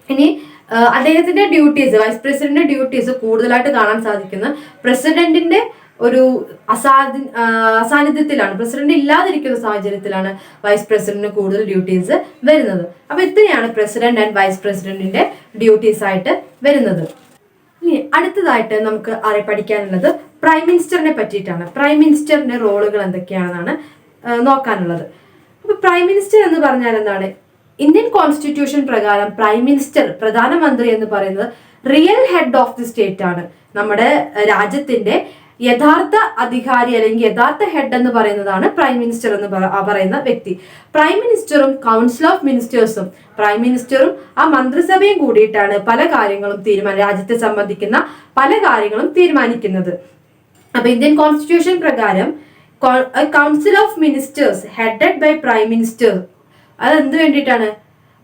ഇനി അദ്ദേഹത്തിന്റെ ഡ്യൂട്ടീസ്, വൈസ് പ്രസിഡന്റിന്റെ ഡ്യൂട്ടീസ് കൂടുതലായിട്ട് കാണാൻ സാധിക്കുന്നത് പ്രസിഡന്റിന്റെ ഒരു അസാന്നിധ്യത്തിലാണ്. പ്രസിഡന്റ് ഇല്ലാതിരിക്കുന്ന സാഹചര്യത്തിലാണ് വൈസ് പ്രസിഡന്റിന് കൂടുതൽ ഡ്യൂട്ടീസ് വരുന്നത്. അപ്പൊ ഇത്രയാണ് പ്രസിഡന്റ് ആൻഡ് വൈസ് പ്രസിഡന്റിന്റെ ഡ്യൂട്ടീസ് ആയിട്ട് വരുന്നത്. ഇനി അടുത്തതായിട്ട് നമുക്ക് പഠിക്കാനുള്ളത് പ്രൈം മിനിസ്റ്ററിനെ പറ്റിയിട്ടാണ്. പ്രൈം മിനിസ്റ്ററിന്റെ റോളുകൾ എന്തൊക്കെയാണെന്നാണ് നോക്കാനുള്ളത്. അപ്പൊ പ്രൈം മിനിസ്റ്റർ എന്ന് പറഞ്ഞാൽ എന്താണ്? ഇന്ത്യൻ കോൺസ്റ്റിറ്റ്യൂഷൻ പ്രകാരം പ്രൈം മിനിസ്റ്റർ, പ്രധാനമന്ത്രി എന്ന് പറയുന്നത് real head of the state ആണ്. നമ്മുടെ രാജ്യത്തിന്റെ യഥാർത്ഥ അധികാരി അല്ലെങ്കിൽ യഥാർത്ഥ ഹെഡ് എന്ന് പറയുന്നതാണ് പ്രൈം മിനിസ്റ്റർ എന്ന് പറയുന്ന വ്യക്തി. പ്രൈം മിനിസ്റ്ററും കൗൺസിൽ ഓഫ് മിനിസ്റ്റേഴ്സും, പ്രൈം മിനിസ്റ്ററും ആ മന്ത്രിസഭയും കൂടിയിട്ടാണ് പല കാര്യങ്ങളും രാജ്യത്തെ സംബന്ധിക്കുന്ന പല കാര്യങ്ങളും തീരുമാനിക്കുന്നത്. അപ്പൊ ഇന്ത്യൻ കോൺസ്റ്റിറ്റ്യൂഷൻ പ്രകാരം council of ministers headed by prime minister, അത് എന്ത് വേണ്ടിയിട്ടാണ്?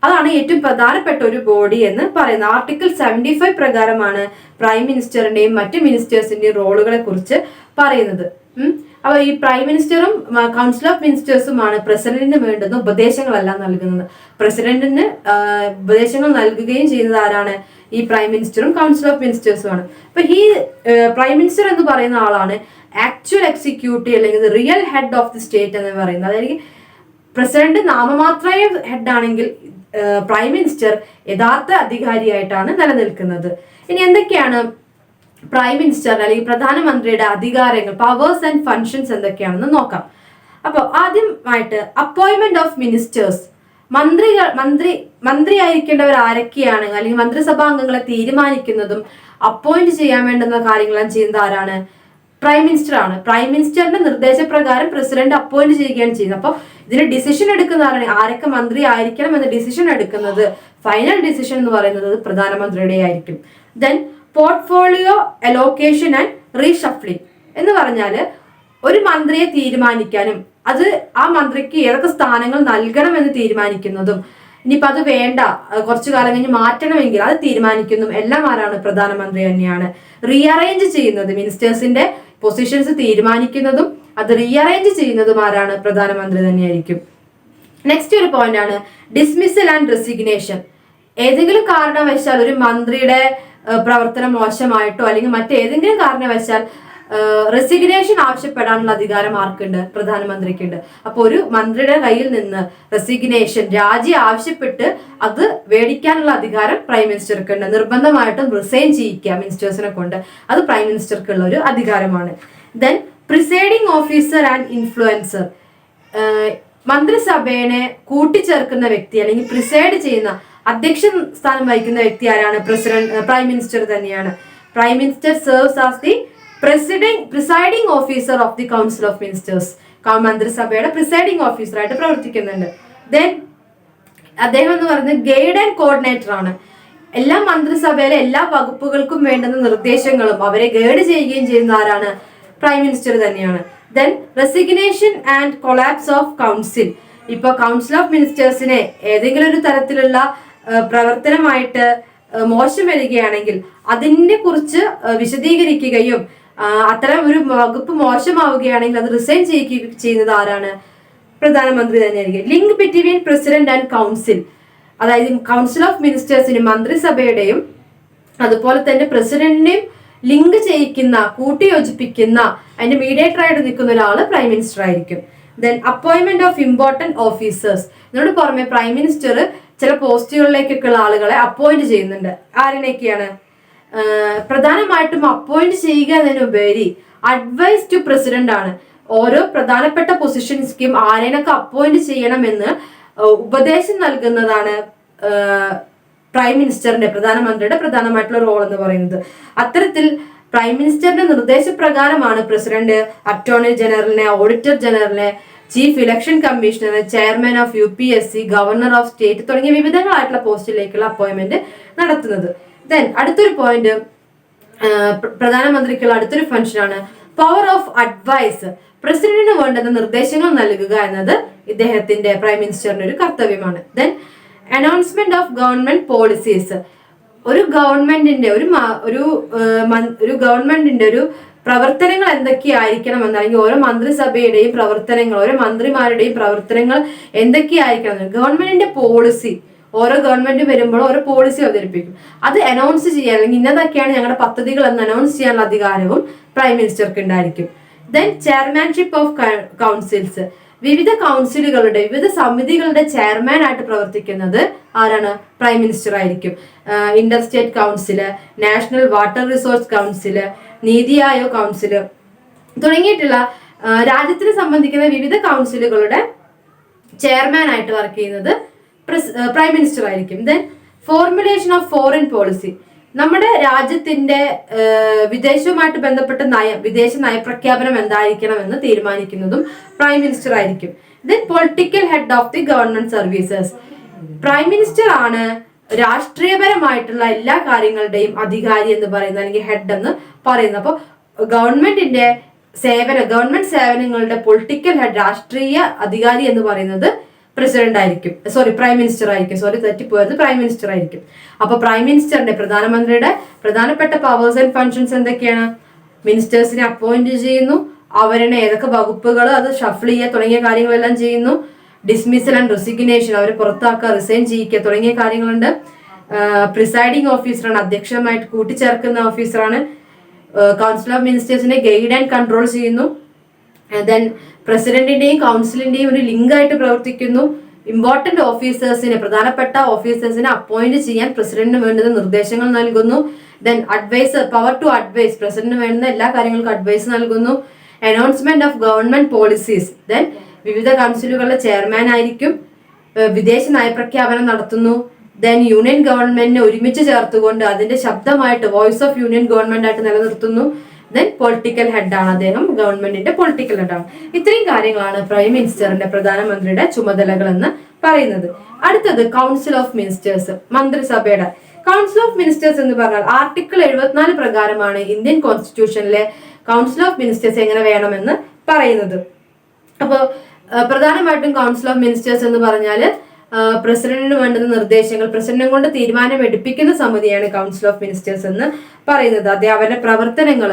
അതാണ് ഏറ്റവും പ്രധാനപ്പെട്ട ഒരു ബോഡി എന്ന് പറയുന്നത്. ആർട്ടിക്കിൾ 75 പ്രകാരമാണ് പ്രൈം മിനിസ്റ്ററിന്റെയും മറ്റ് മിനിസ്റ്റേഴ്സിന്റെയും റോളുകളെ കുറിച്ച് പറയുന്നത്. അപ്പൊ ഈ പ്രൈം മിനിസ്റ്ററും കൗൺസിൽ ഓഫ് മിനിസ്റ്റേഴ്സുമാണ് പ്രസിഡന്റിന് വേണ്ടുന്ന ഉപദേശങ്ങളെല്ലാം നൽകുന്നത്. പ്രസിഡന്റിന് ഉപദേശങ്ങൾ നൽകുകയും ചെയ്യുന്നത് ആരാണ്? ഈ പ്രൈം മിനിസ്റ്ററും കൗൺസിൽ ഓഫ് മിനിസ്റ്റേഴ്സുമാണ്. അപ്പൊ ഈ പ്രൈം മിനിസ്റ്റർ എന്ന് പറയുന്ന ആളാണ് ആക്ച്വൽ എക്സിക്യൂട്ടീവ് അല്ലെങ്കിൽ real head of the state എന്ന് പറയുന്നത്. അതായത് പ്രസിഡന്റ് നാമമാത്രമായ ഹെഡ് ആണെങ്കിൽ പ്രൈം മിനിസ്റ്റർ യഥാർത്ഥ അധികാരിയായിട്ടാണ് നിലനിൽക്കുന്നത്. ഇനി എന്തൊക്കെയാണ് പ്രൈം മിനിസ്റ്റർ അല്ലെങ്കിൽ പ്രധാനമന്ത്രിയുടെ അധികാരങ്ങൾ, പവേഴ്സ് ആൻഡ് ഫങ്ഷൻസ് എന്തൊക്കെയാണെന്ന് നോക്കാം. അപ്പോൾ ആദ്യമായിട്ട് അപ്പോയിന്റ്മെന്റ് ഓഫ് മിനിസ്റ്റേഴ്സ്, മന്ത്രിയായിരിക്കേണ്ടവർ ആരൊക്കെയാണ് അല്ലെങ്കിൽ മന്ത്രിസഭാംഗങ്ങളെ തീരുമാനിക്കുന്നതും അപ്പോയിന്റ് ചെയ്യാൻ വേണ്ടുന്ന കാര്യങ്ങളെല്ലാം ചെയ്യുന്നത് ആരാണ്? പ്രൈം മിനിസ്റ്റർ ആണ്. പ്രൈം മിനിസ്റ്ററിന്റെ നിർദ്ദേശപ്രകാരം പ്രസിഡന്റ് അപ്പോയിന്റ് ചെയ്യുകയാണ് ചെയ്യുന്നത്. അപ്പോൾ ഇതിന് ഡിസിഷൻ എടുക്കുന്ന ആരാണ്? ആരൊക്കെ മന്ത്രി ആയിരിക്കണം എന്ന ഡിസിഷൻ എടുക്കുന്നത്, ഫൈനൽ ഡിസിഷൻ എന്ന് പറയുന്നത് പ്രധാനമന്ത്രിയുടെ ആയിരിക്കും. ദെൻ പോർട്ട്ഫോളിയോ അലോക്കേഷൻ ആൻഡ് റീഷഫ്ലിംഗ് എന്ന് പറഞ്ഞാൽ ഒരു മന്ത്രിയെ തീരുമാനിക്കാനും അത് ആ മന്ത്രിക്ക് ഏതൊക്കെ സ്ഥാനങ്ങൾ നൽകണം എന്ന് തീരുമാനിക്കുന്നതും ഇനിയിപ്പോൾ അത് വേണ്ട കുറച്ചു കാലം കഴിഞ്ഞ് മാറ്റണമെങ്കിൽ അത് തീരുമാനിക്കുന്നതും എല്ലാം ആരാണ്? പ്രധാനമന്ത്രി തന്നെയാണ്. റീഅറേഞ്ച് ചെയ്യുന്നത്, മിനിസ്റ്റേഴ്സിന്റെ പൊസിഷൻസ് തീരുമാനിക്കുന്നതും അത് റീഅറേഞ്ച് ചെയ്യുന്നതും ആരാണ്? പ്രധാനമന്ത്രി തന്നെയായിരിക്കും. നെക്സ്റ്റ് ഒരു പോയിന്റ് ആണ് ഡിസ്മിസൽ ആൻഡ് റെസിഗ്നേഷൻ. ഏതെങ്കിലും കാരണവശാൽ ഒരു മന്ത്രിയുടെ പ്രവർത്തനം മോശമായിട്ടോ അല്ലെങ്കിൽ മറ്റേതെങ്കിലും കാരണവശാൽ റെസിഗ്നേഷൻ ആവശ്യപ്പെടാനുള്ള അധികാരം ആർക്കുണ്ട്? പ്രധാനമന്ത്രിക്കുണ്ട്. അപ്പോൾ ഒരു മന്ത്രിയുടെ കയ്യിൽ നിന്ന് റെസിഗ്നേഷൻ, രാജി ആവശ്യപ്പെട്ട് അത് മേടിക്കാനുള്ള അധികാരം പ്രൈം മിനിസ്റ്റർക്കുണ്ട്. നിർബന്ധമായിട്ടും റിസൈൻ ചെയ്യിക്കുക മിനിസ്റ്റേഴ്സിനെ കൊണ്ട്, അത് പ്രൈം മിനിസ്റ്റർക്കുള്ള ഒരു അധികാരമാണ്. Then presiding officer and influencer, മന്ത്രിസഭയെ കൂട്ടിച്ചേർക്കുന്ന വ്യക്തി അല്ലെങ്കിൽ പ്രിസൈഡ് ചെയ്യുന്ന, അധ്യക്ഷ സ്ഥാനം വഹിക്കുന്ന വ്യക്തി ആരാണ്? പ്രൈം മിനിസ്റ്റർ തന്നെയാണ്. Prime minister serves as the presiding officer of the council of ministers, മന്ത്രിസഭയുടെ പ്രിസൈഡിംഗ് ഓഫീസറായിട്ട് പ്രവർത്തിക്കുന്നുണ്ട്. ദെൻ അദ്ദേഹം എന്ന് പറയുന്നത് ഗൈഡ് ആൻഡ് കോർഡിനേറ്റർ ആണ്. എല്ലാ മന്ത്രിസഭയിലെ എല്ലാ വകുപ്പുകൾക്കും വേണ്ടുന്ന നിർദ്ദേശങ്ങളും അവരെ ഗൈഡ് ചെയ്യുകയും ചെയ്യുന്ന ആരാണ്? പ്രൈം മിനിസ്റ്റർ തന്നെയാണ്. Then resignation and collapse of council, ഇപ്പൊ കൗൺസിൽ ഓഫ് മിനിസ്റ്റേഴ്സിനെ ഏതെങ്കിലും ഒരു തരത്തിലുള്ള പ്രവർത്തനമായിട്ട് മോശം വരികയാണെങ്കിൽ അതിനെ കുറിച്ച് വിശദീകരിക്കുകയും അത്തരം ഒരു വകുപ്പ് മോശമാവുകയാണെങ്കിൽ അത് റിസൈൻ ചെയ്യുന്നത് ആരാണ്? പ്രധാനമന്ത്രി തന്നെയായിരിക്കും. Link between president and council, അതായത് കൗൺസിൽ ഓഫ് മിനിസ്റ്റേഴ്സിനും മന്ത്രിസഭയുടെയും അതുപോലെ തന്നെ പ്രസിഡന്റിനെയും ലിങ്ക് ചെയ്യിക്കുന്ന, കൂട്ടിയോജിപ്പിക്കുന്ന, അതിന്റെ മീഡിയേറ്റർ ആയിട്ട് നിൽക്കുന്ന ഒരാള് പ്രൈം മിനിസ്റ്റർ ആയിരിക്കും. Then appointment of important officers, ഇതിനോട് പുറമെ പ്രൈം മിനിസ്റ്റർ ചില പോസ്റ്റുകളിലേക്കൊക്കെ ഉള്ള ആളുകളെ അപ്പോയിന്റ് ചെയ്യുന്നുണ്ട്. ആരിനൊക്കെയാണ്? പ്രധാനമായിട്ടും അപ്പോയിന്റ് ചെയ്യുക എന്നതിനുപരി അഡ്വൈസ് ടു പ്രസിഡന്റ് ആണ്. ഓരോ പ്രധാനപ്പെട്ട പൊസിഷൻസ്ക്കും ആരേനൊക്കെ അപ്പോയിന്റ് ചെയ്യണമെന്ന് ഉപദേശം നൽകുന്നതാണ് പ്രൈം മിനിസ്റ്ററിന്റെ, പ്രധാനമന്ത്രിയുടെ പ്രധാനമായിട്ടുള്ള റോൾ എന്ന് പറയുന്നത്. അത്തരത്തിൽ പ്രൈം മിനിസ്റ്ററിന്റെ നിർദ്ദേശപ്രകാരമാണ് പ്രസിഡന്റ് അറ്റോർണി ജനറലിനെ, ഓഡിറ്റർ ജനറലിനെ, chief election commissioner, chairman of UPSC, governor of state തുടങ്ങിയ വിവിധങ്ങളായിട്ടുള്ള പോസ്റ്റിലേക്കുള്ള അപ്പോയിന്റ്മെന്റ് നടത്തുന്നത്. ദെൻ അടുത്തൊരു പോയിന്റ്, പ്രധാനമന്ത്രിക്കുള്ള അടുത്തൊരു ഫംഗ്ഷനാണ് പവർ ഓഫ് അഡ്വൈസ്. പ്രസിഡന്റിന് വേണ്ടുന്ന നിർദ്ദേശങ്ങൾ നൽകുക എന്നത് ഇദ്ദേഹത്തിന്റെ, പ്രൈം മിനിസ്റ്ററിന്റെ ഒരു കർത്തവ്യമാണ്. Then announcement of government policies, ഒരു ഗവൺമെന്റിന്റെ ഒരു ഗവൺമെന്റിന്റെ ഒരു പ്രവർത്തനങ്ങൾ എന്തൊക്കെയായിരിക്കണം അല്ലെങ്കിൽ ഓരോ മന്ത്രിസഭയുടെയും പ്രവർത്തനങ്ങൾ, ഓരോ മന്ത്രിമാരുടെയും പ്രവർത്തനങ്ങൾ എന്തൊക്കെയായിരിക്കണം, ഗവൺമെന്റിന്റെ പോളിസി, ഓരോ ഗവൺമെന്റ് വരുമ്പോൾ ഓരോ പോളിസി അവതരിപ്പിക്കും. അത് അനൗൺസ് ചെയ്യാൻ അല്ലെങ്കിൽ ഇന്നതൊക്കെയാണ് ഞങ്ങളുടെ പദ്ധതികൾ എന്ന് അനൗൺസ് ചെയ്യാനുള്ള അധികാരവും പ്രൈം മിനിസ്റ്റർക്ക് ഉണ്ടായിരിക്കും. ദെൻ ചെയർമാൻഷിപ്പ് ഓഫ് കൗൺസിൽസ്, വിവിധ കൗൺസിലുകളുടെ വിവിധ സമിതികളുടെ ചെയർമാൻ ആയിട്ട് പ്രവർത്തിക്കുന്നത് ആരാണ്? പ്രൈം മിനിസ്റ്റർ ആയിരിക്കും. Inter state council, national water resource council, NITI Aayog council തുടങ്ങിയിട്ടുള്ള രാജ്യത്തിനെ സംബന്ധിക്കുന്ന വിവിധ കൗൺസിലുകളുടെ ചെയർമാൻ ആയിട്ട് വർക്ക് ചെയ്യുന്നത് പ്രൈം മിനിസ്റ്റർ ആയിരിക്കും. Then formulation of foreign policy, നമ്മുടെ രാജ്യത്തിന്റെ വിദേശവുമായിട്ട് ബന്ധപ്പെട്ട വിദേശ നയപ്രഖ്യാപനം എന്തായിരിക്കണമെന്ന് തീരുമാനിക്കുന്നതും പ്രൈം മിനിസ്റ്റർ ആയിരിക്കും. Then political head of the government services, prime minister ആണ് രാഷ്ട്രീയപരമായിട്ടുള്ള എല്ലാ കാര്യങ്ങളുടെയും അധികാരി എന്ന് പറയുന്നത്, അല്ലെങ്കിൽ ഹെഡ് എന്ന് പറയുന്നത്. അപ്പോൾ ഗവൺമെന്റ് സേവനങ്ങളുടെ പൊളിറ്റിക്കൽ ഹെഡ്, രാഷ്ട്രീയ അധികാരി എന്ന് പറയുന്നത് പ്രസിഡന്റ് ആയിരിക്കും, പ്രൈം മിനിസ്റ്റർ ആയിരിക്കും. തെറ്റിപ്പോയത് പ്രൈം മിനിസ്റ്റർ ആയിരിക്കും. അപ്പൊ പ്രൈം മിനിസ്റ്ററിന്റെ, പ്രധാനമന്ത്രിയുടെ പ്രധാനപ്പെട്ട പവേഴ്സ് ആൻഡ് ഫങ്ഷൻസ് എന്തൊക്കെയാണ്? മിനിസ്റ്റേഴ്സിനെ അപ്പോയിന്റ് ചെയ്യുന്നു, അവരുടെ ഏതൊക്കെ വകുപ്പുകൾ അത് ഷഫിൾ ചെയ്യുക തുടങ്ങിയ കാര്യങ്ങളെല്ലാം ചെയ്യുന്നു. ഡിസ്മിസൽ ആൻഡ് റെസിഗ്നേഷൻ, അവരെ പുറത്താക്കുക, റിസൈൻ ചെയ്യിക്കുക തുടങ്ങിയ കാര്യങ്ങളുണ്ട്. പ്രിസൈഡിംഗ് ഓഫീസറാണ്, അധ്യക്ഷമായിട്ട് കൂട്ടിച്ചേർക്കുന്ന ഓഫീസറാണ്. കൗൺസിൽ ഓഫ് മിനിസ്റ്റേഴ്സിനെ ഗൈഡ് ആൻഡ് കൺട്രോൾ ചെയ്യുന്നു. ദെൻ പ്രസിഡന്റിന്റെയും കൗൺസിലിന്റെയും ഒരു ലിങ്ക് ആയിട്ട് പ്രവർത്തിക്കുന്നു. ഇമ്പോർട്ടന്റ് ഓഫീസേഴ്സിനെ, പ്രധാനപ്പെട്ട ഓഫീസേഴ്സിനെ അപ്പോയിന്റ് ചെയ്യാൻ പ്രസിഡന്റിന് വേണ്ടുന്ന നിർദ്ദേശങ്ങൾ നൽകുന്നു. Then adviser, power to advise, പ്രസിഡന്റിന് വേണ്ടുന്ന എല്ലാ കാര്യങ്ങൾക്കും അഡ്വൈസ് നൽകുന്നു. Announcement of government policies, then വിവിധ കൗൺസിലുകളുടെ ചെയർമാൻ ആയിരിക്കും. വിദേശ നയപ്രഖ്യാപനം നടത്തുന്നു. ദെൻ യൂണിയൻ ഗവൺമെന്റിനെ ഒരുമിച്ച് ചേർത്തുകൊണ്ട് അതിന്റെ ശബ്ദമായിട്ട് വോയിസ് ഓഫ് യൂണിയൻ ഗവൺമെന്റ് ആയിട്ട് നിലനിർത്തുന്നു. ദെൻ പൊളിറ്റിക്കൽ ഹെഡാണ് അദ്ദേഹം, ഗവൺമെന്റിന്റെ പൊളിറ്റിക്കൽ ഹെഡാണ്. ഇത്രയും കാര്യങ്ങളാണ് പ്രൈം മിനിസ്റ്ററിന്റെ, പ്രധാനമന്ത്രിയുടെ ചുമതലകൾ എന്ന് പറയുന്നത്. അടുത്തത് കൗൺസിൽ ഓഫ് മിനിസ്റ്റേഴ്സ്, മന്ത്രിസഭയുടെ. കൗൺസിൽ ഓഫ് മിനിസ്റ്റേഴ്സ് എന്ന് പറഞ്ഞാൽ ആർട്ടിക്കിൾ 74 പ്രകാരമാണ് ഇന്ത്യൻ കോൺസ്റ്റിറ്റ്യൂഷനിലെ കൗൺസിൽ ഓഫ് മിനിസ്റ്റേഴ്സ് എങ്ങനെ വേണമെന്ന് പറയുന്നത്. അപ്പോൾ പ്രധാനമായിട്ടും കൗൺസിൽ ഓഫ് മിനിസ്റ്റേഴ്സ് എന്ന് പറഞ്ഞാൽ പ്രസിഡന്റിന് വേണ്ടുന്ന നിർദ്ദേശങ്ങൾ, പ്രസിഡന്റിനെ കൊണ്ട് തീരുമാനം എടുപ്പിക്കുന്ന സമിതിയാണ് കൗൺസിൽ ഓഫ് മിനിസ്റ്റേഴ്സ് എന്ന് പറയുന്നത്. അവരുടെ പ്രവർത്തനങ്ങൾ,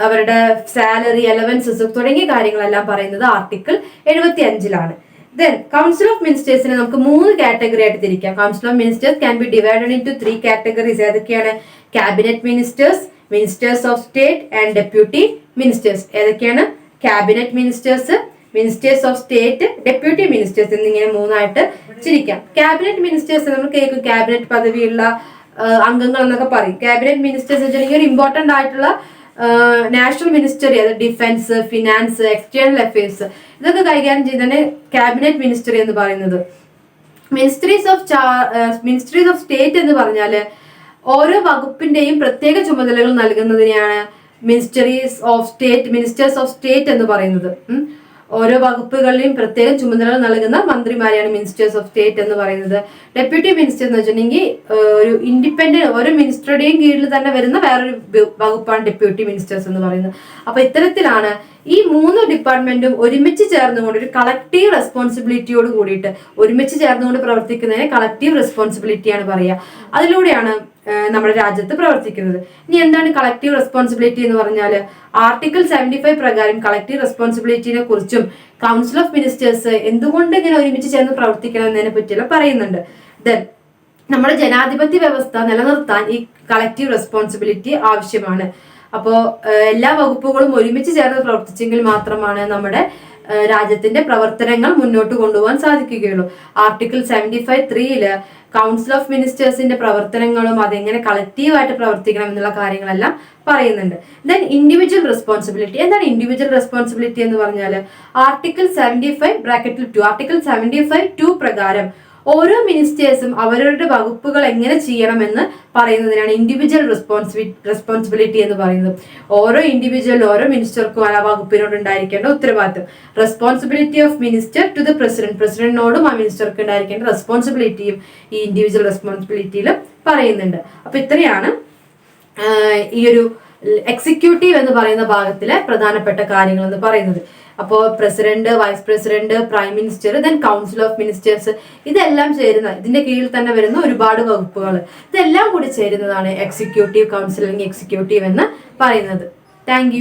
അവരുടെ സാലറി, അലവൻസസ് തുടങ്ങിയ കാര്യങ്ങളെല്ലാം പറയുന്നത് ആർട്ടിക്കിൾ 75 ദെൻ കൗൺസിൽ ഓഫ് മിനിസ്റ്റേഴ്സിനെ നമുക്ക് 3 കാറ്റഗറി ആയിട്ട് തിരിക്കാം. Council of ministers can be divided into 3 categories. ഏതൊക്കെയാണ്? Cabinet ministers, ministers of state and deputy ministers. ഏതൊക്കെയാണ്? Cabinet ministers, ministers of state, deputy ministers എന്നിങ്ങനെ 3ആയിട്ട് ചിരിക്കാം. ക്യാബിനറ്റ് മിനിസ്റ്റേഴ്സ് നമ്മൾ കേൾക്കും, ക്യാബിനറ്റ് പദവിയുള്ള അംഗങ്ങൾ എന്നൊക്കെ പറയും. ക്യാബിനറ്റ് മിനിസ്റ്റേഴ്സ് വെച്ചിട്ടുണ്ടെങ്കിൽ ഒരു ഇമ്പോർട്ടന്റ് ആയിട്ടുള്ള നാഷണൽ മിനിസ്റ്ററി, അത് ഡിഫൻസ്, ഫിനാൻസ്, എക്സ്റ്റേണൽ അഫയേഴ്സ് ഇതൊക്കെ കൈകാര്യം ചെയ്താണ് ക്യാബിനറ്റ് മിനിസ്റ്ററി എന്ന് പറയുന്നത്. മിനിസ്ട്രീസ് ഓഫ് സ്റ്റേറ്റ് എന്ന് പറഞ്ഞാൽ ഓരോ വകുപ്പിന്റെയും പ്രത്യേക ചുമതലകൾ നൽകുന്നതിനെയാണ് മിനിസ്റ്റേഴ്സ് ഓഫ് സ്റ്റേറ്റ് എന്ന് പറയുന്നത്. ഓരോ വകുപ്പുകളിലെയും പ്രത്യേക ചുമതലകൾ നൽകുന്ന മന്ത്രിമാരെയാണ് മിനിസ്റ്റേഴ്സ് ഓഫ് സ്റ്റേറ്റ് എന്ന് പറയുന്നത്. ഡെപ്യൂട്ടി മിനിസ്റ്റർ എന്ന് വെച്ചിട്ടുണ്ടെങ്കിൽ ഒരു ഇൻഡിപെൻഡന്റ്, ഓരോ മിനിസ്റ്ററുടെയും കീഴിൽ തന്നെ വരുന്ന വേറൊരു വകുപ്പാണ് ഡെപ്യൂട്ടി മിനിസ്റ്റേഴ്സ് എന്ന് പറയുന്നത്. അപ്പൊ ഇത്തരത്തിലാണ് ഈ 3 ഡിപ്പാർട്ട്മെന്റും ഒരുമിച്ച് ചേർന്നുകൊണ്ട് ഒരു കളക്റ്റീവ് റെസ്പോൺസിബിലിറ്റിയോട് കൂടിയിട്ട് ഒരുമിച്ച് ചേർന്നുകൊണ്ട് പ്രവർത്തിക്കുന്നതിനെ കളക്റ്റീവ് റെസ്പോൺസിബിലിറ്റിയാണ് പറയുക. അതിലൂടെയാണ് നമ്മുടെ രാജ്യത്ത് പ്രവർത്തിക്കുന്നത്. ഇനി എന്താണ് കളക്റ്റീവ് റെസ്പോൺസിബിലിറ്റി എന്ന് പറഞ്ഞാൽ ആർട്ടിക്കിൾ 75 പ്രകാരം കളക്റ്റീവ് റെസ്പോൺസിബിലിറ്റിനെ കുറിച്ചും കൗൺസിൽ ഓഫ് മിനിസ്റ്റേഴ്സ് എന്തുകൊണ്ട് ഇങ്ങനെ ഒരുമിച്ച് ചേർന്ന് പ്രവർത്തിക്കണം എന്നതിനെ പറ്റിയെല്ലാം പറയുന്നുണ്ട്. ദെൻ നമ്മുടെ ജനാധിപത്യ വ്യവസ്ഥ നിലനിർത്താൻ ഈ കളക്റ്റീവ് റെസ്പോൺസിബിലിറ്റി ആവശ്യമാണ്. അപ്പോൾ എല്ലാ വകുപ്പുകളും ഒരുമിച്ച് ചേർന്ന് പ്രവർത്തിച്ചെങ്കിൽ മാത്രമാണ് നമ്മുടെ രാജ്യത്തിന്റെ പ്രവർത്തനങ്ങൾ മുന്നോട്ട് കൊണ്ടുപോകാൻ സാധിക്കുകയുള്ളൂ. ആർട്ടിക്കിൾ 75(3) കൗൺസിൽ ഓഫ് മിനിസ്റ്റേഴ്സിന്റെ പ്രവർത്തനങ്ങളും അതെങ്ങനെ കളക്റ്റീവായിട്ട് പ്രവർത്തിക്കണം എന്നുള്ള കാര്യങ്ങളെല്ലാം പറയുന്നുണ്ട്. Then individual responsibility. എന്താണ് ഇൻഡിവിജ്വൽ റെസ്പോൺസിബിലിറ്റി എന്ന് പറഞ്ഞാൽ ആർട്ടിക്കിൾ 75(2) ആർട്ടിക്കിൾ 75(2) പ്രകാരം ഓരോ മിനിസ്റ്റേഴ്സും അവരവരുടെ വകുപ്പുകൾ എങ്ങനെ ചെയ്യണമെന്ന് പറയുന്നതിനാണ് ഇൻഡിവിജ്വൽ റെസ്പോൺസിബിലിറ്റി എന്ന് പറയുന്നത്. ഓരോ ഇൻഡിവിജ്വലും ഓരോ മിനിസ്റ്റർക്കും ആ വകുപ്പിനോട് ഉണ്ടായിരിക്കേണ്ട ഉത്തരവാദിത്വം. Responsibility of minister to the president, പ്രസിഡന്റിനോടും ആ മിനിസ്റ്റർക്ക് ഉണ്ടായിരിക്കേണ്ട റെസ്പോൺസിബിലിറ്റിയും ഈ ഇൻഡിവിജ്വൽ റെസ്പോൺസിബിലിറ്റിയിൽ പറയുന്നുണ്ട്. അപ്പൊ ഇത്രയാണ് ഈ ഒരു എക്സിക്യൂട്ടീവ് എന്ന് പറയുന്ന ഭാഗത്തിലെ പ്രധാനപ്പെട്ട കാര്യങ്ങൾ എന്ന് പറയുന്നത്. അപ്പോൾ president, vice president, prime minister, then council of ministers ഇതെല്ലാം ചേരുന്ന, ഇതിന്റെ കീഴിൽ തന്നെ വരുന്ന ഒരുപാട് വകുപ്പുകൾ, ഇതെല്ലാം കൂടി ചേരുന്നതാണ് എക്സിക്യൂട്ടീവ് കൗൺസിൽ അല്ലെങ്കിൽ എക്സിക്യൂട്ടീവ് എന്ന് പറയുന്നത്. താങ്ക്